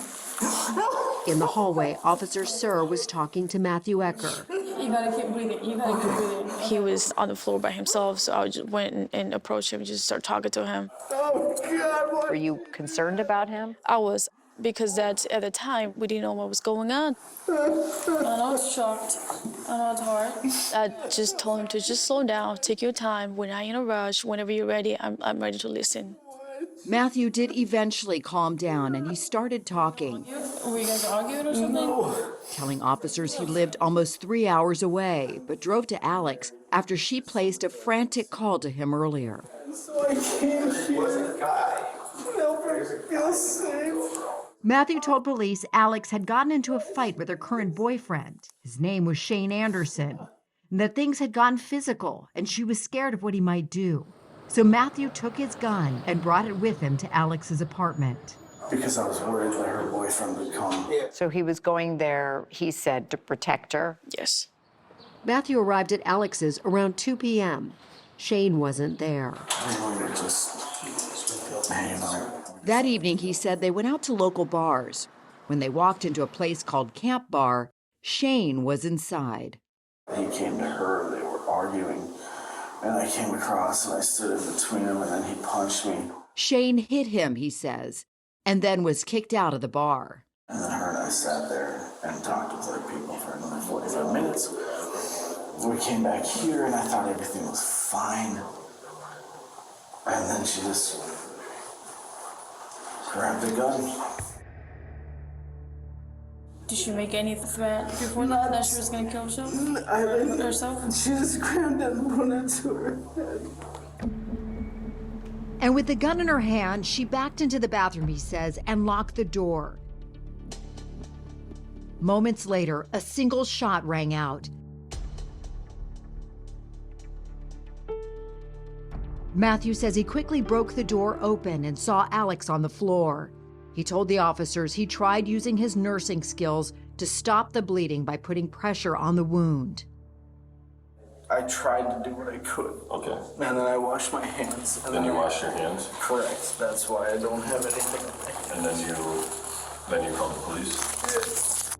In the hallway, Officer Sir was talking to Matthew Ecker. You gotta keep breathing. You gotta keep breathing. He was on the floor by himself, so I just went and approached him, just start talking to him. Oh, God. Were you concerned about him? I was, because at the time, we didn't know what was going on. I know it's shocked. I know it's hard. I just told him to just slow down, take your time. We're not in a rush. Whenever you're ready, I'm ready to listen. Matthew did eventually calm down, and he started talking. Were you guys arguing or something? No. Telling officers he lived almost 3 hours away, but drove to Alex after she placed a frantic call to him earlier. So I came here. Help her feel safe. Matthew told police Alex had gotten into a fight with her current boyfriend. His name was Shane Anderson. And that things had gotten physical, and she was scared of what he might do. So Matthew took his gun and brought it with him to Alex's apartment. because I was worried that her boyfriend would come. So he was going there, he said, to protect her? Yes. Matthew arrived at Alex's around 2 p.m. Shane wasn't there. We were just hanging out. That evening, he said they went out to local bars. When they walked into a place called Camp Bar, Shane was inside. He came to her, they were arguing, and I came across and I stood in between them, and then he punched me. Shane hit him, he says, and then was kicked out of the bar. And then her and I sat there and talked with other people for another 45 minutes. We came back here and I thought everything was fine. And then she just grabbed the gun. Did she make any threat before that she was going to kill herself? She just grabbed it and put it to her head. And with the gun in her hand, she backed into the bathroom, he says, and locked the door. Moments later, a single shot rang out. Matthew says he quickly broke the door open and saw Alex on the floor. He told the officers he tried using his nursing skills to stop the bleeding by putting pressure on the wound. I tried to do what I could. Okay. And then I washed my hands. And then you washed your hands? Correct. That's why I don't have anything. And then you called the police? Yes.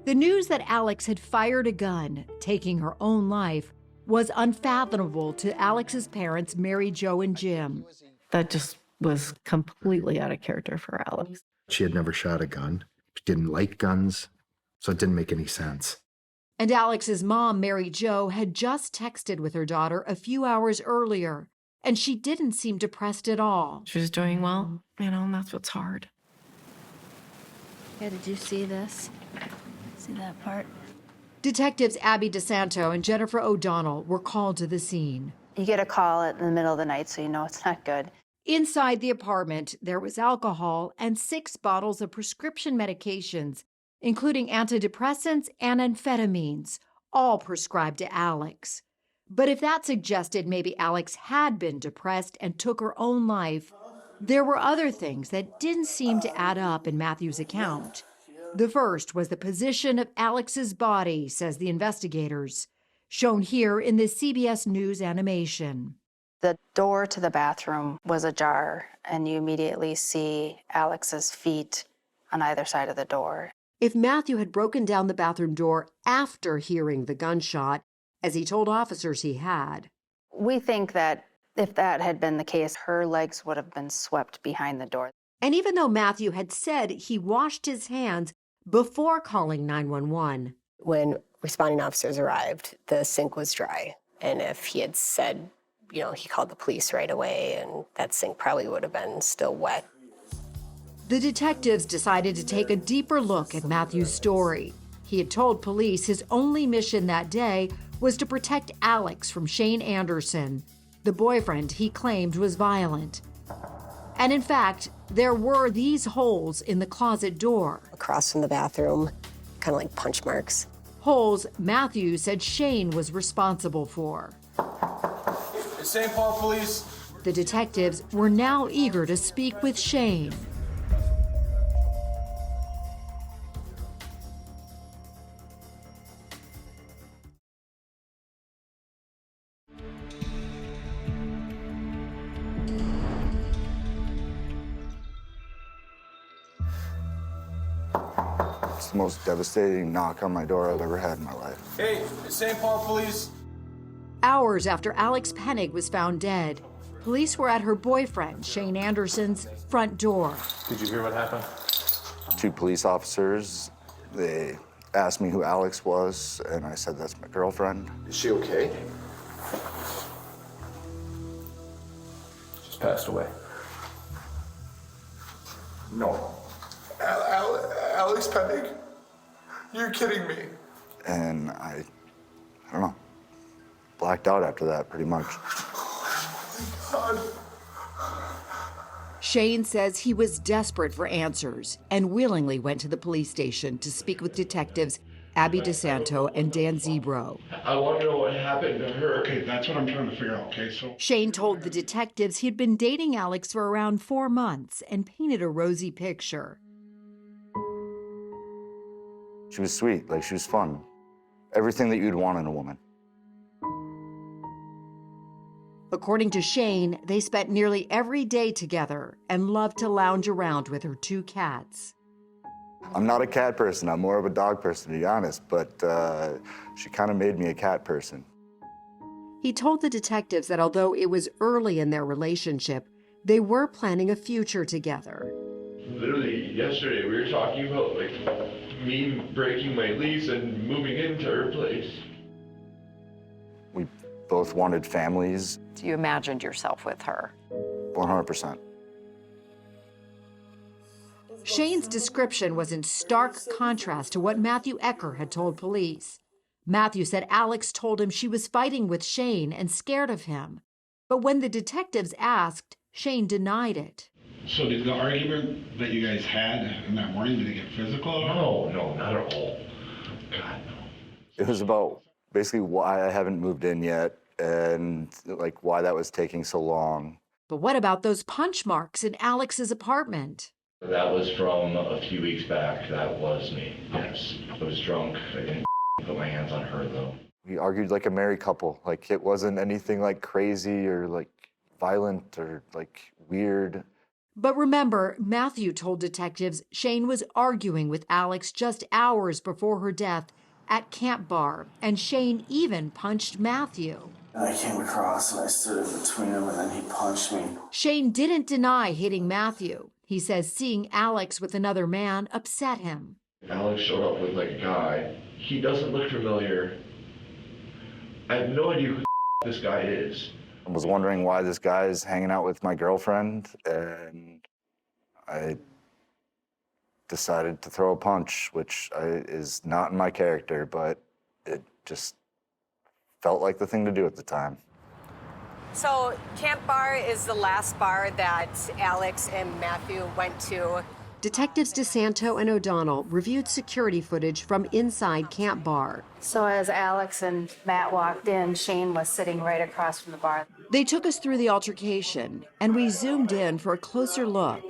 The news that Alex had fired a gun, taking her own life, was unfathomable to Alex's parents, Mary Jo and Jim. That just was completely out of character for Alex. She had never shot a gun. She didn't like guns, so it didn't make any sense. And Alex's mom, Mary Jo, had just texted with her daughter a few hours earlier, and she didn't seem depressed at all. She was doing well, and that's what's hard. Yeah, did you see this? See that part? Detectives Abby DeSanto and Jennifer O'Donnell were called to the scene. You get a call in the middle of the night, so you know it's not good. Inside the apartment, there was alcohol and 6 bottles of prescription medications, including antidepressants and amphetamines, all prescribed to Alex. But if that suggested maybe Alex had been depressed and took her own life, there were other things that didn't seem to add up in Matthew's account. The first was the position of Alex's body, says the investigators, shown here in the CBS News animation. The door to the bathroom was ajar, and you immediately see Alex's feet on either side of the door. If Matthew had broken down the bathroom door after hearing the gunshot, as he told officers he had, we think that if that had been the case, her legs would have been swept behind the door. And even though Matthew had said he washed his hands before calling 911. When responding officers arrived, the sink was dry. And if he had said, he called the police right away, and that sink probably would have been still wet. The detectives decided to take a deeper look at Matthew's story. He had told police his only mission that day was to protect Alex from Shane Anderson, the boyfriend he claimed was violent. And in fact, there were these holes in the closet door. Across from the bathroom, kind of like punch marks. Holes Matthew said Shane was responsible for. St. Paul Police. The detectives were now eager to speak with Shane. It's the most devastating knock on my door I've ever had in my life. Hey, St. Paul Police. Hours after Alex Pennig was found dead, police were at her boyfriend, Shane Anderson's, front door. Did you hear what happened? 2 police officers, they asked me who Alex was, and I said, that's my girlfriend. Is she okay? She's passed away. No. Alex Pennig? You're kidding me. And I don't know, blacked out after that, pretty much. God. Shane says he was desperate for answers and willingly went to the police station to speak with detectives Abby DeSanto and Dan Zebro. I want to know what happened to her. Okay, that's what I'm trying to figure out. Okay, so Shane told the detectives he'd been dating Alex for around 4 months and painted a rosy picture. She was sweet, like she was fun. Everything that you'd want in a woman. According to Shane, they spent nearly every day together and loved to lounge around with her 2 cats. I'm not a cat person, I'm more of a dog person, to be honest, but she kind of made me a cat person. He told the detectives that although it was early in their relationship, they were planning a future together. literally yesterday we were talking about like me breaking my lease and moving into her place. We both wanted families. So you imagined yourself with her? 100%. Shane's description was in stark contrast to what Matthew Ecker had told police. Matthew said Alex told him she was fighting with Shane and scared of him. But when the detectives asked, Shane denied it. So did the argument that you guys had in that morning, did it get physical? No, not at all. God, no. It was about basically why I haven't moved in yet and like why that was taking so long. But what about those punch marks in Alex's apartment? That was from a few weeks back. That was me, yes. I was drunk. I didn't put my hands on her, though. We argued like a married couple. Like it wasn't anything like crazy or like violent or like weird. But remember, Matthew told detectives Shane was arguing with Alex just hours before her death at Camp Bar, and Shane even punched Matthew. And I came across and I stood in between him and then he punched me. Shane didn't deny hitting Matthew. He says seeing Alex with another man upset him. Alex showed up with like a guy. He doesn't look familiar. I have no idea who this guy is. I was wondering why this guy is hanging out with my girlfriend, and I decided to throw a punch, which is not in my character, but it just felt like the thing to do at the time. So Camp Bar is the last bar that Alex and Matthew went to. Detectives DeSanto and O'Donnell reviewed security footage from inside Camp Bar. So as Alex and Matt walked in, Shane was sitting right across from the bar. They took us through the altercation, and we zoomed in for a closer look.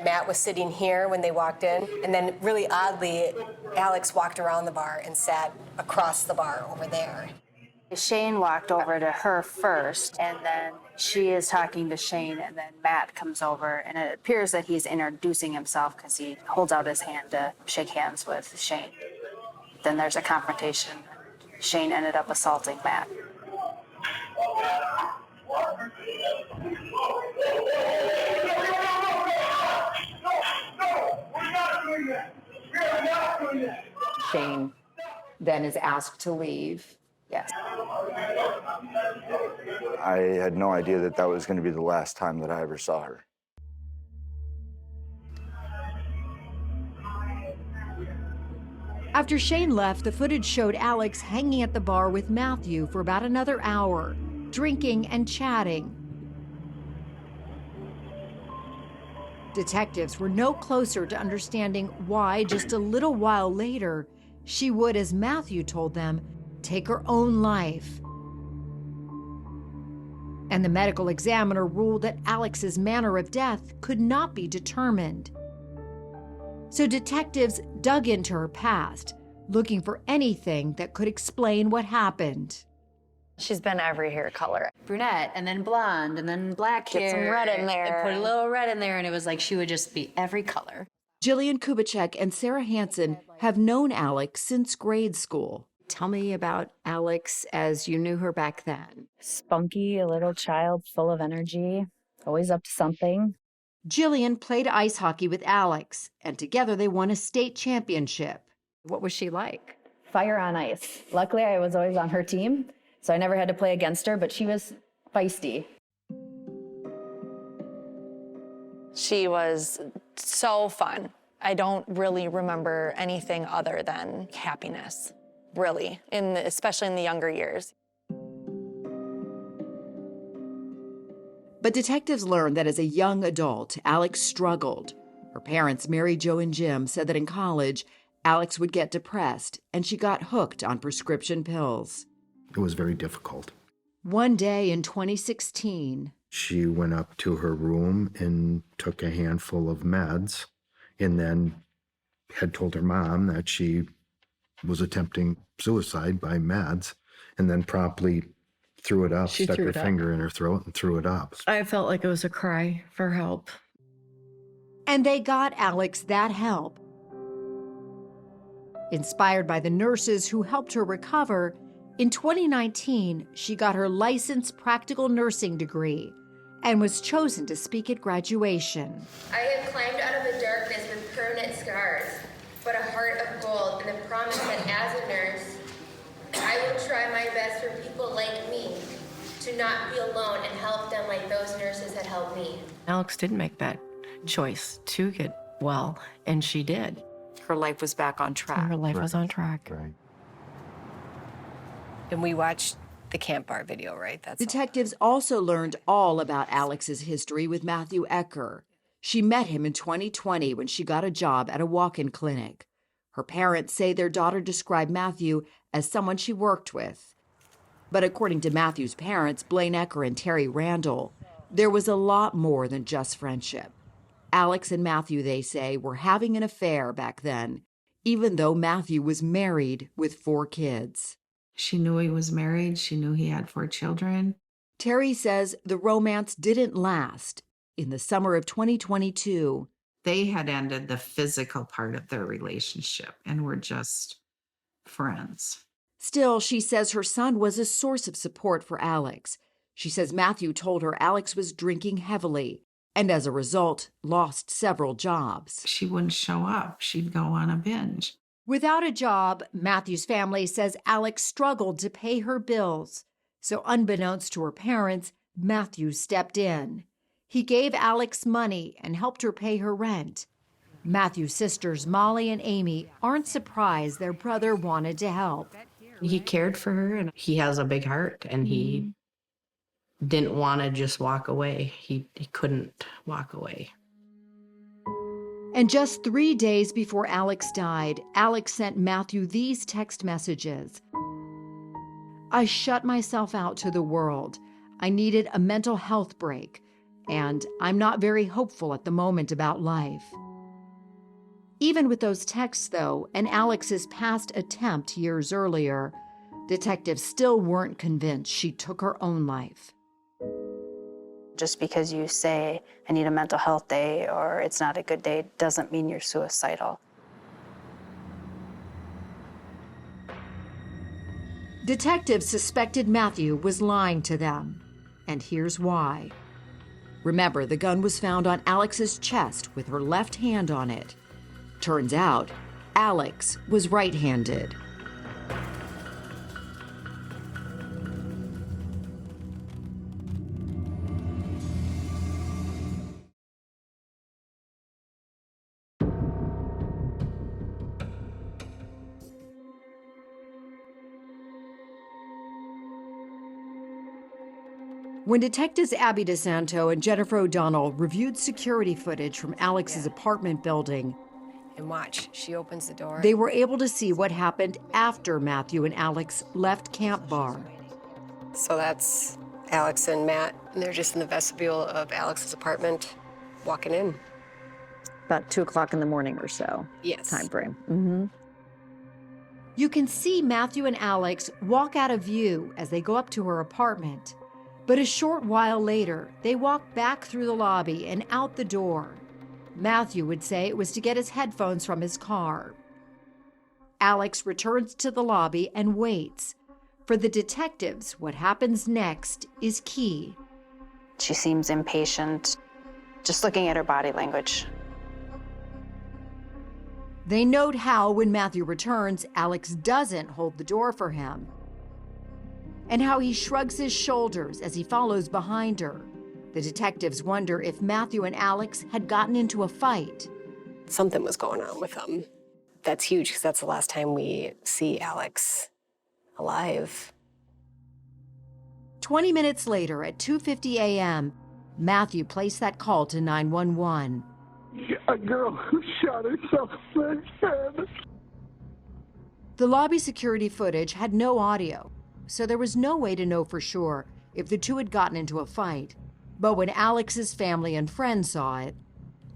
Matt was sitting here when they walked in, and then really oddly, Alex walked around the bar and sat across the bar over there. Shane walked over to her first, and then she is talking to Shane, and then Matt comes over, and it appears that he's introducing himself because he holds out his hand to shake hands with Shane. Then there's a confrontation. Shane ended up assaulting Matt. Shane then is asked to leave. Yes. I had no idea that that was going to be the last time that I ever saw her. After Shane left, the footage showed Alex hanging at the bar with Matthew for about another hour, drinking and chatting. Detectives were no closer to understanding why, just a little while later, she would, as Matthew told them, take her own life. And the medical examiner ruled that Alex's manner of death could not be determined. So detectives dug into her past, looking for anything that could explain what happened. She's been every hair color. Brunette, and then blonde, and then black hair. Get some red in there. And put a little red in there, and it was like she would just be every color. Jillian Kubitschek and Sarah Hansen have known Alex since grade school. Tell me about Alex as you knew her back then. Spunky, a little child, full of energy, always up to something. Jillian played ice hockey with Alex, and together they won a state championship. What was she like? Fire on ice. Luckily, I was always on her team, so I never had to play against her, but she was feisty. She was so fun. I don't really remember anything other than happiness, really, especially in the younger years. But detectives learned that as a young adult, Alex struggled. Her parents, Mary Jo and Jim, said that in college, Alex would get depressed, and she got hooked on prescription pills. It was very difficult. One day in 2016, She went up to her room and took a handful of meds, and then had told her mom that she was attempting suicide by meds, and then promptly threw it up, She stuck threw her it up. finger in her throat and threw it up. I felt like it was a cry for help. and they got Alex that help. Inspired by the nurses who helped her recover, in 2019, she got her licensed practical nursing degree and was chosen to speak at graduation. I have climbed out of the darkness with permanent scars, but a heart of gold and the promise that as a nurse, I will try my best for people like me to not be alone and help them like those nurses had helped me. Alex did make that choice to get well, and she did. Her life was back on track. Her life was on track. Right. And we watched the Camp Bar video, right? Detectives also learned all about Alex's history with Matthew Ecker. She met him in 2020 when she got a job at a walk-in clinic. Her parents say their daughter described Matthew as someone she worked with. But according to Matthew's parents, Blaine Ecker and Terry Randall, there was a lot more than just friendship. Alex and Matthew, they say, were having an affair back then, even though Matthew was married with 4 kids. She knew he was married. She knew he had 4 children. Terry says the romance didn't last. In the summer of 2022, They had ended the physical part of their relationship and were just friends. still, she says her son was a source of support for Alex. She says Matthew told her Alex was drinking heavily and as a result, lost several jobs. She wouldn't show up. She'd go on a binge. Without a job, Matthew's family says Alex struggled to pay her bills. So unbeknownst to her parents, Matthew stepped in. He gave Alex money and helped her pay her rent. Matthew's sisters, Molly and Amy, aren't surprised their brother wanted to help. He cared for her, and he has a big heart, and he didn't want to just walk away. He couldn't walk away. And just 3 days before Alex died, Alex sent Matthew these text messages. I shut myself out to the world. I needed a mental health break, and I'm not very hopeful at the moment about life. Even with those texts, though, and Alex's past attempt years earlier, detectives still weren't convinced she took her own life. Just because you say, I need a mental health day or it's not a good day, doesn't mean you're suicidal. Detectives suspected Matthew was lying to them, and here's why. Remember, the gun was found on Alex's chest with her left hand on it. Turns out, Alex was right-handed. When detectives Abby DeSanto and Jennifer O'Donnell reviewed security footage from Alex's apartment building, And watch, she opens the door. they were able to see what happened after Matthew and Alex left Camp Bar. So that's Alex and Matt, and they're just in the vestibule of Alex's apartment, walking in. About 2 o'clock in the morning or so. Yes. Time frame. Mm-hmm. You can see Matthew and Alex walk out of view as they go up to her apartment. But a short while later, they walk back through the lobby and out the door. Matthew would say it was to get his headphones from his car. Alex returns to the lobby and waits. For the detectives, what happens next is key. She seems impatient, just looking at her body language. They note how, when Matthew returns, Alex doesn't hold the door for him, and how he shrugs his shoulders as he follows behind her. The detectives wonder if Matthew and Alex had gotten into a fight. Something was going on with them. That's huge, because that's the last time we see Alex alive. 20 minutes later, at 2:50 a.m., Matthew placed that call to 911. A girl who shot herself in the head. The lobby security footage had no audio, so there was no way to know for sure if the two had gotten into a fight. But when Alex's family and friends saw it,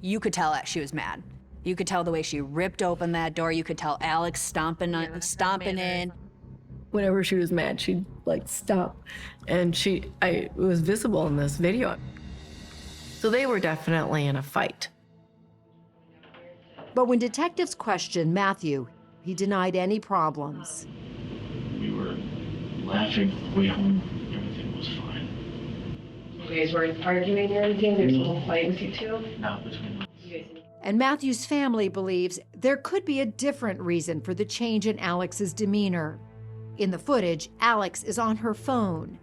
you could tell that she was mad. You could tell the way she ripped open that door. You could tell Alex stomping in. Whenever she was mad, she'd like stop, and it was visible in this video. So they were definitely in a fight. But when detectives questioned Matthew, he denied any problems. We were laughing on the way home. Everything was fine. You guys weren't arguing or anything? There's no fight with you two? Not between us. And Matthew's family believes there could be a different reason for the change in Alex's demeanor. In the footage, Alex is on her phone.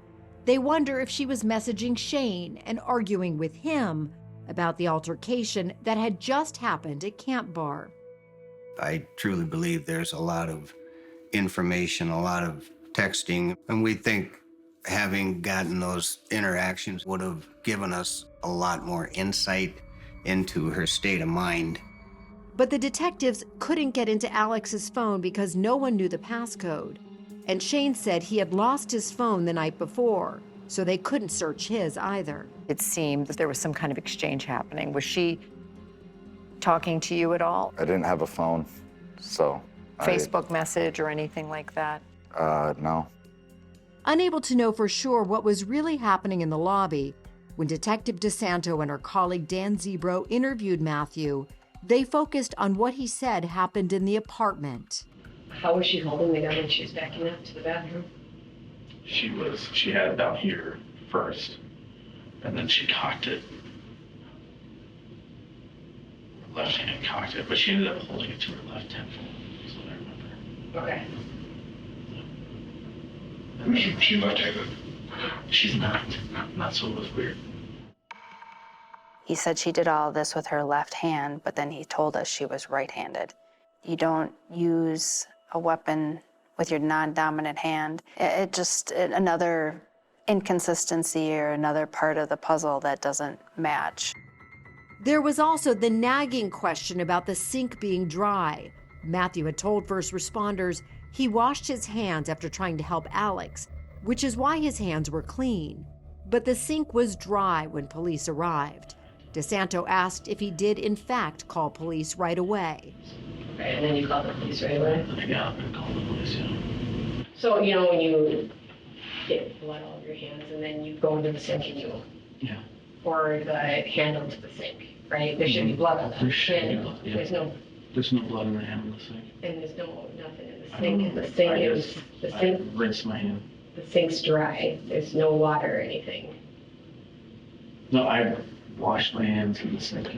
They wonder if she was messaging Shane and arguing with him about the altercation that had just happened at Camp Bar. I truly believe there's a lot of information, a lot of texting, and we think having gotten those interactions would have given us a lot more insight into her state of mind. But the detectives couldn't get into Alex's phone because no one knew the passcode. And Shane said he had lost his phone the night before, so they couldn't search his either. It seemed that there was some kind of exchange happening. Was she talking to you at all? I didn't have a phone, so Facebook message or anything like that? No. Unable to know for sure what was really happening in the lobby, when Detective DeSanto and her colleague Dan Zebro interviewed Matthew, they focused on what he said happened in the apartment. How was she holding the gun when she was backing up to the bathroom? She had it down here first, and then she cocked it. Her left hand cocked it, but she ended up holding it to her left temple, is what I remember. Okay. And then she looked at it. She's not so it was weird. He said she did all this with her left hand, but then he told us she was right-handed. You don't use a weapon with your non-dominant hand. Another inconsistency or another part of the puzzle that doesn't match. There was also the nagging question about the sink being dry. Matthew had told first responders he washed his hands after trying to help Alex, which is why his hands were clean. But the sink was dry when police arrived. DeSanto asked if he did in fact call police right away. Okay, and then you called the police right away? I got up and called the police, yeah. So, when you get blood all over your hands and then you go into the sink and you pour the handle to the sink, right? There should be blood on that. There should be blood, yeah. There's no blood in the handle of the sink. And there's nothing in the sink. And the sink I rinsed my hand. The sink's dry. There's no water or anything. No, I washed my hands in the sink.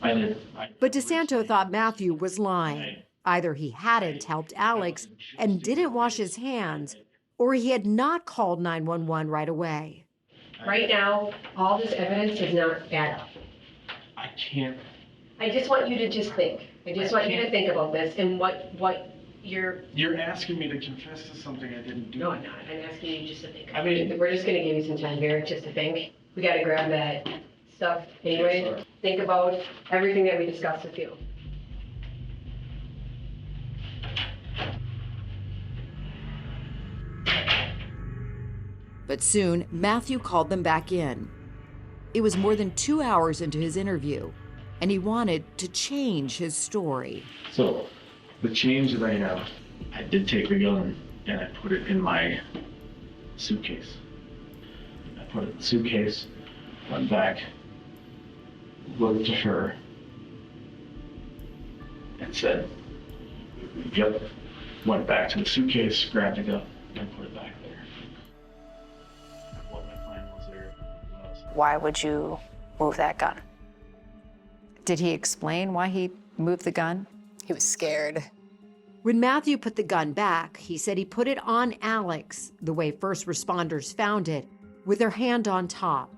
I did. But DeSanto thought Matthew was lying. Either he hadn't helped Alex and didn't wash his hands, or he had not called 911 right away. Right now, all this evidence does not add up. I can't. I just want you to just think. I just want you to think about this and what you're asking me to confess to something I didn't do. No, I'm not. I'm asking you just to think. We're just going to give you some time here just to think. We got to grab that stuff anyway. Sure. Think about everything that we discussed with you. But soon, Matthew called them back in. It was more than 2 hours into his interview, and he wanted to change his story. So, the change that I have, I did take the gun and I put it in my suitcase. I put it in the suitcase, went back, looked at her, and said, yep. Went back to the suitcase, grabbed the gun, and put it back there. What my plan was there. Why would you move that gun? Did he explain why he moved the gun? He was scared. When Matthew put the gun back, he said he put it on Alex, the way first responders found it, with her hand on top.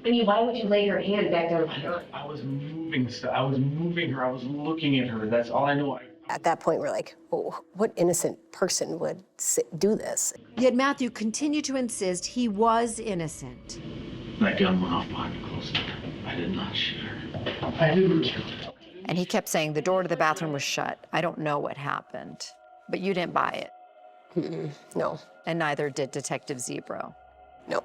Why would you lay your hand back there? I was moving stuff. I was moving her. I was looking at her. That's all I know. At that point, we're like, oh, what innocent person would do this? Yet Matthew continued to insist he was innocent. That gun went off behind me close. I did not shoot her. I didn't kill her. And he kept saying the door to the bathroom was shut. I don't know what happened, but you didn't buy it. No. And neither did Detective Zebro. No.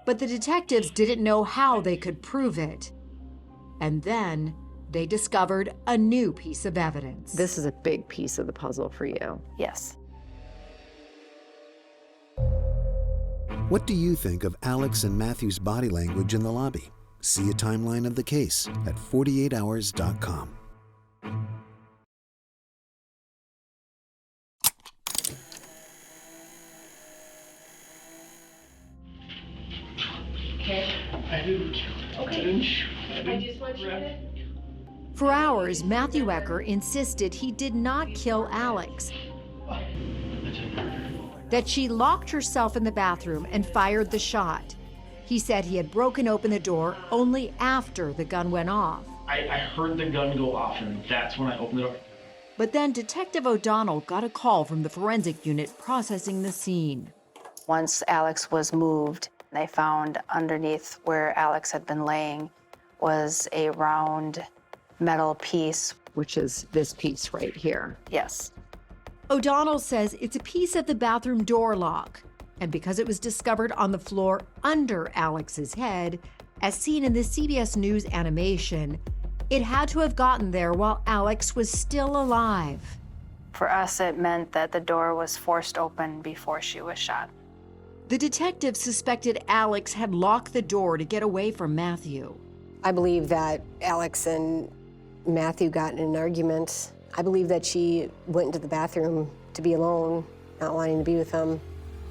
But the detectives didn't know how they could prove it. And then they discovered a new piece of evidence. This is a big piece of the puzzle for you. Yes. What do you think of Alex and Matthew's body language in the lobby? See a timeline of the case at 48hours.com. Okay. I didn't. Okay. I just want you to. For hours, Matthew Ecker insisted he did not kill Alex, that she locked herself in the bathroom and fired the shot. He said he had broken open the door only after the gun went off. I heard the gun go off, and that's when I opened the door. But then Detective O'Donnell got a call from the forensic unit processing the scene. Once Alex was moved, they found underneath where Alex had been laying was a round metal piece. Which is this piece right here. Yes. O'Donnell says it's a piece of the bathroom door lock, and because it was discovered on the floor under Alex's head, as seen in the CBS News animation, it had to have gotten there while Alex was still alive. For us, it meant that the door was forced open before she was shot. The detective suspected Alex had locked the door to get away from Matthew. I believe that Alex and Matthew got in an argument. I believe that she went into the bathroom to be alone, not wanting to be with him.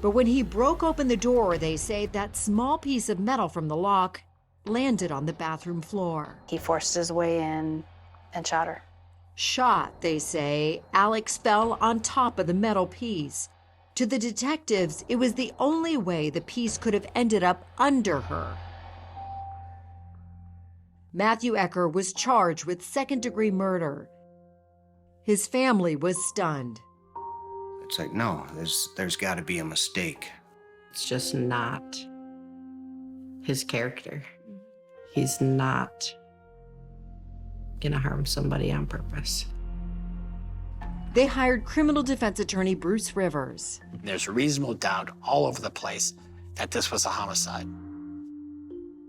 But when he broke open the door, they say that small piece of metal from the lock landed on the bathroom floor. He forced his way in and shot her. Shot, they say, Alex fell on top of the metal piece. To the detectives, it was the only way the piece could have ended up under her. Matthew Ecker was charged with second-degree murder. His family was stunned. It's like, no, there's got to be a mistake. It's just not his character. He's not gonna harm somebody on purpose. They hired criminal defense attorney Bruce Rivers. There's a reasonable doubt all over the place that this was a homicide.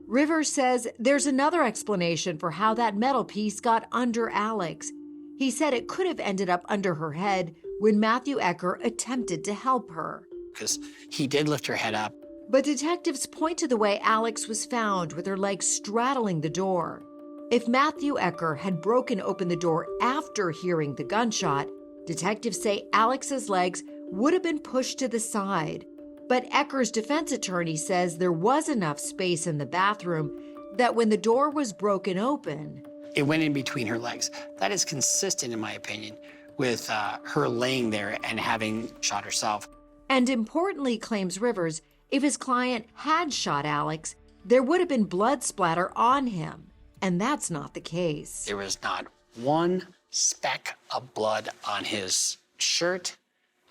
Rivers says there's another explanation for how that metal piece got under Alex. He said it could have ended up under her head when Matthew Ecker attempted to help her. Because he did lift her head up. But detectives point to the way Alex was found with her legs straddling the door. If Matthew Ecker had broken open the door after hearing the gunshot, detectives say Alex's legs would have been pushed to the side. But Ecker's defense attorney says there was enough space in the bathroom that when the door was broken open, It went in between her legs. That is consistent, in my opinion, with her laying there and having shot herself. And importantly, claims Rivers, if his client had shot Alex, there would have been blood splatter on him. And that's not the case. There was not one speck of blood on his shirt,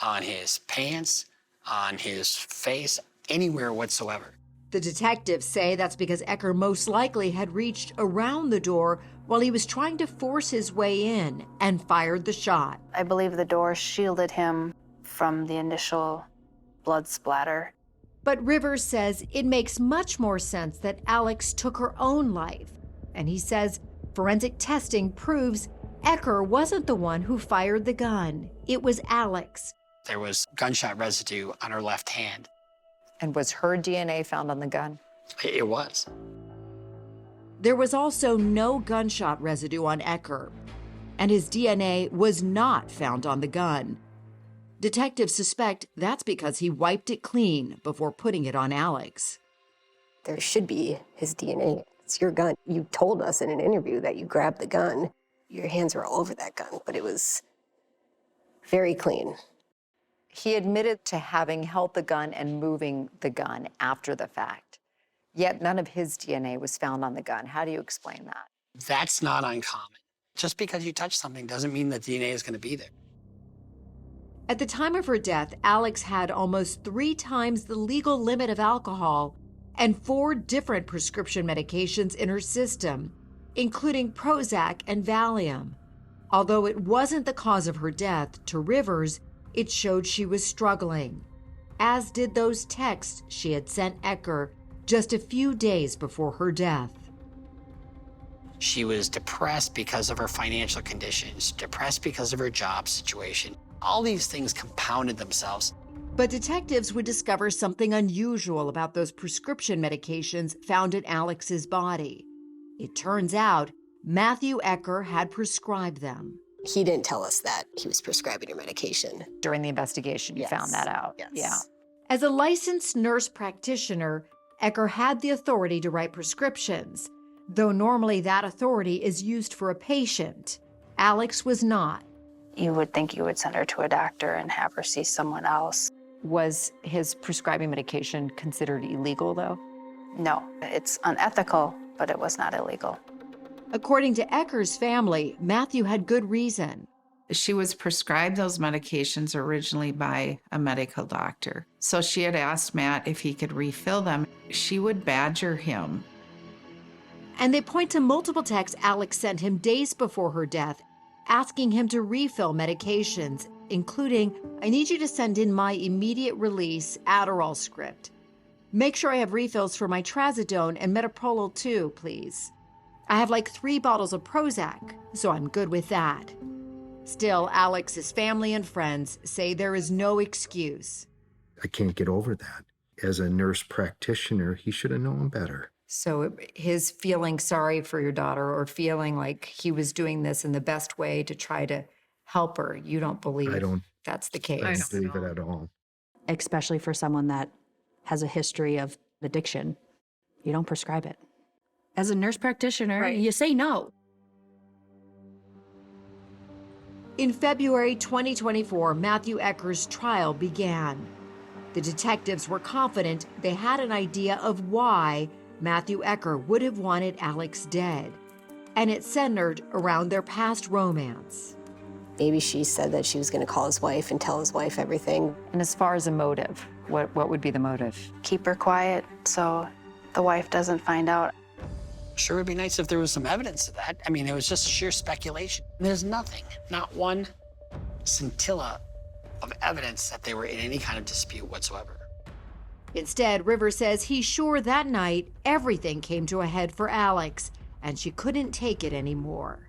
on his pants, on his face, anywhere whatsoever. The detectives say that's because Ecker most likely had reached around the door while he was trying to force his way in and fired the shot. I believe the door shielded him from the initial blood splatter. But Rivers says it makes much more sense that Alex took her own life. And he says forensic testing proves Ecker wasn't the one who fired the gun. It was Alex. There was gunshot residue on her left hand. And was her DNA found on the gun? It was. There was also no gunshot residue on Ecker, and his DNA was not found on the gun. Detectives suspect that's because he wiped it clean before putting it on Alex. There should be his DNA. It's your gun. You told us in an interview that you grabbed the gun. Your hands were all over that gun, but it was very clean. He admitted to having held the gun and moving the gun after the fact. Yet none of his DNA was found on the gun. How do you explain that? That's not uncommon. Just because you touch something doesn't mean that DNA is going to be there. At the time of her death, Alex had almost 3 times the legal limit of alcohol and 4 different prescription medications in her system. including Prozac and Valium. Although it wasn't the cause of her death, to Rivers, it showed she was struggling, as did those texts she had sent Ecker just a few days before her death. She was depressed because of her financial conditions, depressed because of her job situation. All these things compounded themselves. But detectives would discover something unusual about those prescription medications found in Alex's body. It turns out Matthew Ecker had prescribed them. He didn't tell us that he was prescribing her medication. During the investigation, you found that out. Yes. Yeah. As a licensed nurse practitioner, Ecker had the authority to write prescriptions, though normally that authority is used for a patient. Alex was not. You would think you would send her to a doctor and have her see someone else. Was his prescribing medication considered illegal, though? No, it's unethical, but it was not illegal. According to Ecker's family, Matthew had good reason. She was prescribed those medications originally by a medical doctor. So she had asked Matt if he could refill them. She would badger him. And they point to multiple texts Alex sent him days before her death, asking him to refill medications, including, "I need you to send in my immediate release Adderall script. Make sure I have refills for my trazodone and metoprolol too, please. I have like 3 bottles of Prozac, so I'm good with that." Still, Alex's family and friends say there is no excuse. I can't get over that. As a nurse practitioner, he should have known better. So his feeling sorry for your daughter or feeling like he was doing this in the best way to try to help her, you don't believe that's the case? I don't believe it at all. Especially for someone that has a history of addiction. You don't prescribe it. As a nurse practitioner, you say no. In February 2024, Matthew Ecker's trial began. The detectives were confident they had an idea of why Matthew Ecker would have wanted Alex dead, and it centered around their past romance. Maybe she said that she was going to call his wife and tell his wife everything. And as far as a motive, what would be the motive? Keep her quiet so the wife doesn't find out. Sure would be nice if there was some evidence of that. I mean, it was just sheer speculation. There's nothing, not one scintilla of evidence that they were in any kind of dispute whatsoever. Instead, Rivers says he's sure that night everything came to a head for Alex, and she couldn't take it anymore.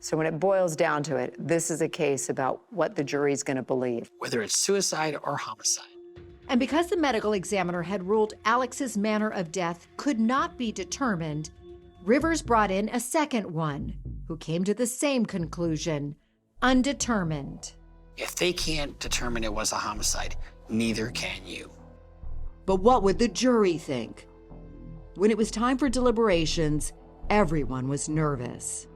So when it boils down to it, this is a case about what the jury's going to believe. Whether it's suicide or homicide. And because the medical examiner had ruled Alex's manner of death could not be determined, Rivers brought in a second one, who came to the same conclusion: undetermined. If they can't determine it was a homicide, neither can you. But what would the jury think? When it was time for deliberations, everyone was nervous.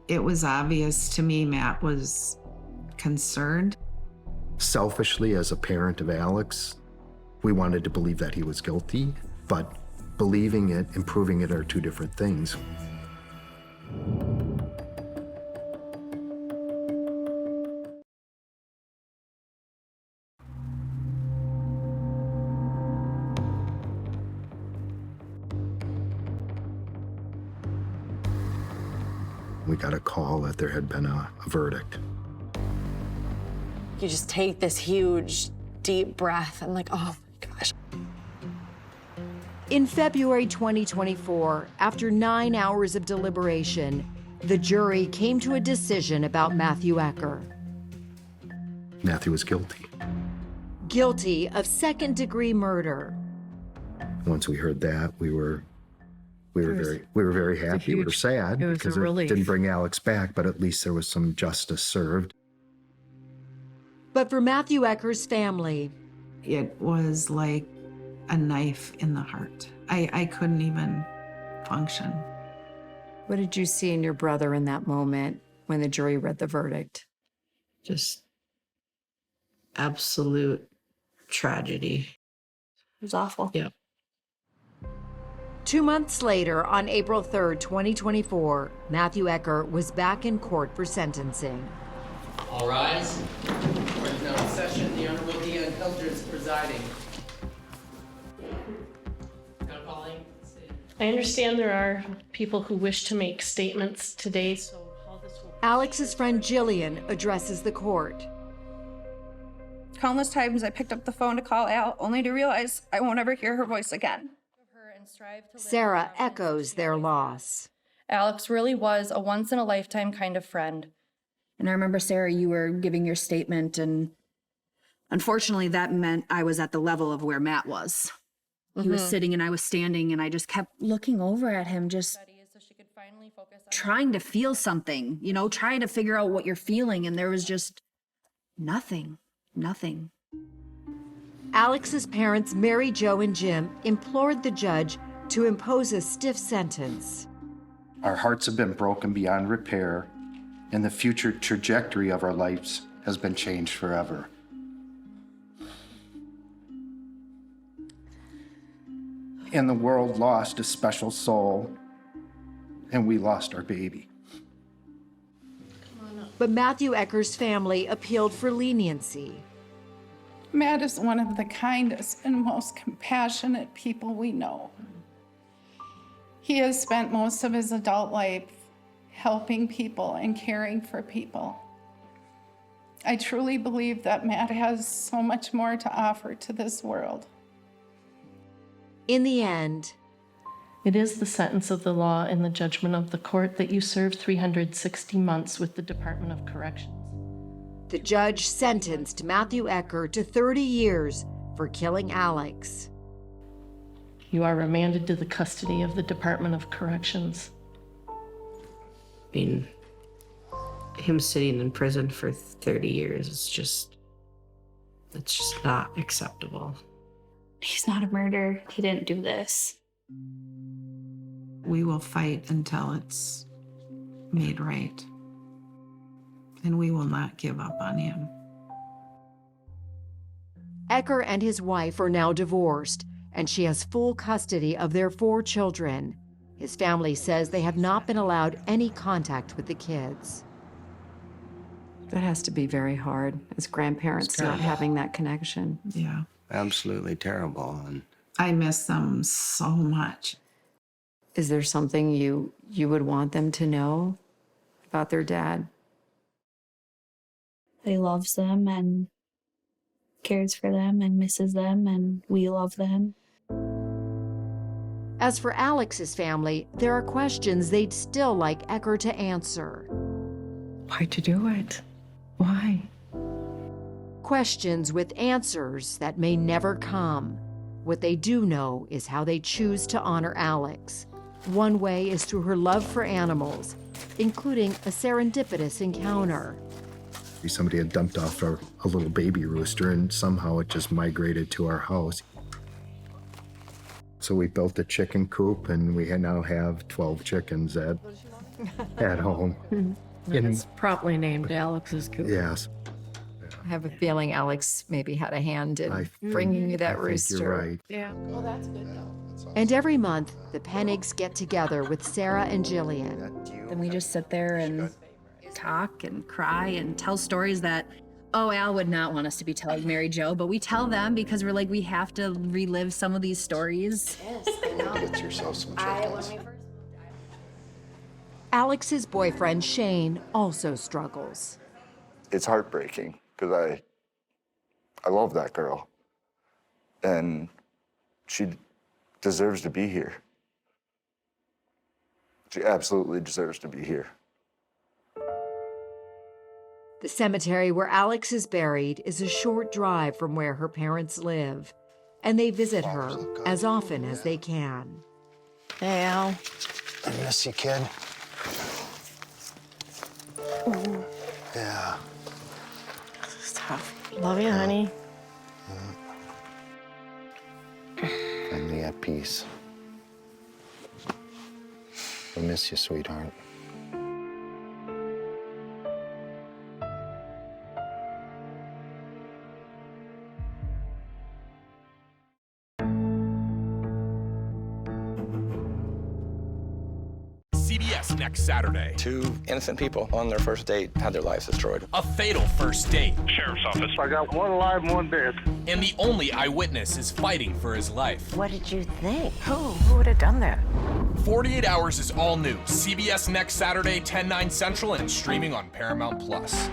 It was obvious to me Matt was concerned. Selfishly, as a parent of Alex, we wanted to believe that he was guilty, but believing it and proving it are two different things. We got a call that there had been a verdict. You just take this huge, deep breath and like, oh my gosh. In February 2024, after 9 hours of deliberation, the jury came to a decision about Matthew Ecker. Matthew was guilty. Guilty of second-degree murder. Once we heard that, we were very happy. We were sad because it didn't bring Alex back, but at least there was some justice served. But for Matthew Ecker's family, it was like a knife in the heart. I couldn't even function. What did you see in your brother in that moment when the jury read the verdict? Just absolute tragedy. It was awful. Yeah. 2 months later, on April 3rd, 2024, Matthew Ecker was back in court for sentencing. All rise. Court is now in session. The Honorable Deanne Pilger is presiding. I understand there are people who wish to make statements today, so how this will... Alex's friend Jillian addresses the court. Countless times I picked up the phone to call Al, only to realize I won't ever hear her voice again. Sarah echoes their loss. Alex really was a once-in-a-lifetime kind of friend. And I remember, Sarah, you were giving your statement, and unfortunately that meant I was at the level of where Matt was. He was sitting and I was standing, and I just kept looking over at him, just trying to feel something, you know, trying to figure out what you're feeling, and there was just nothing. Alex's parents, Mary Jo and Jim, implored the judge to impose a stiff sentence. Our hearts have been broken beyond repair, and the future trajectory of our lives has been changed forever. And the world lost a special soul, and we lost our baby. But Matthew Ecker's family appealed for leniency. Matt is one of the kindest and most compassionate people we know. He has spent most of his adult life helping people and caring for people. I truly believe that Matt has so much more to offer to this world. In the end, It is the sentence of the law and the judgment of the court that you serve 360 months with the Department of Corrections. the judge sentenced Matthew Ecker to 30 years for killing Alex. You are remanded to the custody of the Department of Corrections. I mean, him sitting in prison for 30 years is just, it's just not acceptable. He's not a murderer. He didn't do this. We will fight until it's made right. And we will not give up on him. Ecker and his wife are now divorced, and she has full custody of their 4 children. His family says they have not been allowed any contact with the kids. That has to be very hard as grandparents not having that connection. Yeah. Absolutely terrible. And I miss them so much. Is there something you would want them to know about their dad? He loves them and cares for them and misses them, and we love them. As for Alex's family, there are questions they'd still like Ecker to answer. Why'd you do it? Why? Questions with answers that may never come. What they do know is how they choose to honor Alex. One way is through her love for animals, including a serendipitous encounter. Somebody had dumped off a little baby rooster, and somehow it just migrated to our house. So we built a chicken coop, and we now have 12 chickens at home. And it's properly named Alex's coop. Yes. I have a feeling Alex maybe had a hand in bringing you that rooster. You're right. Yeah. Well, that's good though. And every month, the Pennigs get together with Sarah and Jillian. And we just sit there and talk and cry and tell stories that, oh, Al would not want us to be telling Mary Jo, but we tell them because we're like, we have to relive some of these stories. Yes, I know. Get yourself some chickens. Alex's boyfriend, Shane, also struggles. It's heartbreaking because I love that girl. And she deserves to be here. She absolutely deserves to be here. The cemetery where Alex is buried is a short drive from where her parents live, and they visit her as often as they can. Hey, Al. I miss you, kid. Ooh. Yeah. It's tough. Love you, honey. Finally at peace. I miss you, sweetheart. CBS CBS next Saturday. 2 innocent people on their first date had their lives destroyed. A fatal first date. Sheriff's office. I got 1 alive, 1 dead. And the only eyewitness is fighting for his life. What did you think? Who would have done that? 48 Hours is all new. CBS next Saturday, 10/9 Central, and streaming on Paramount Plus.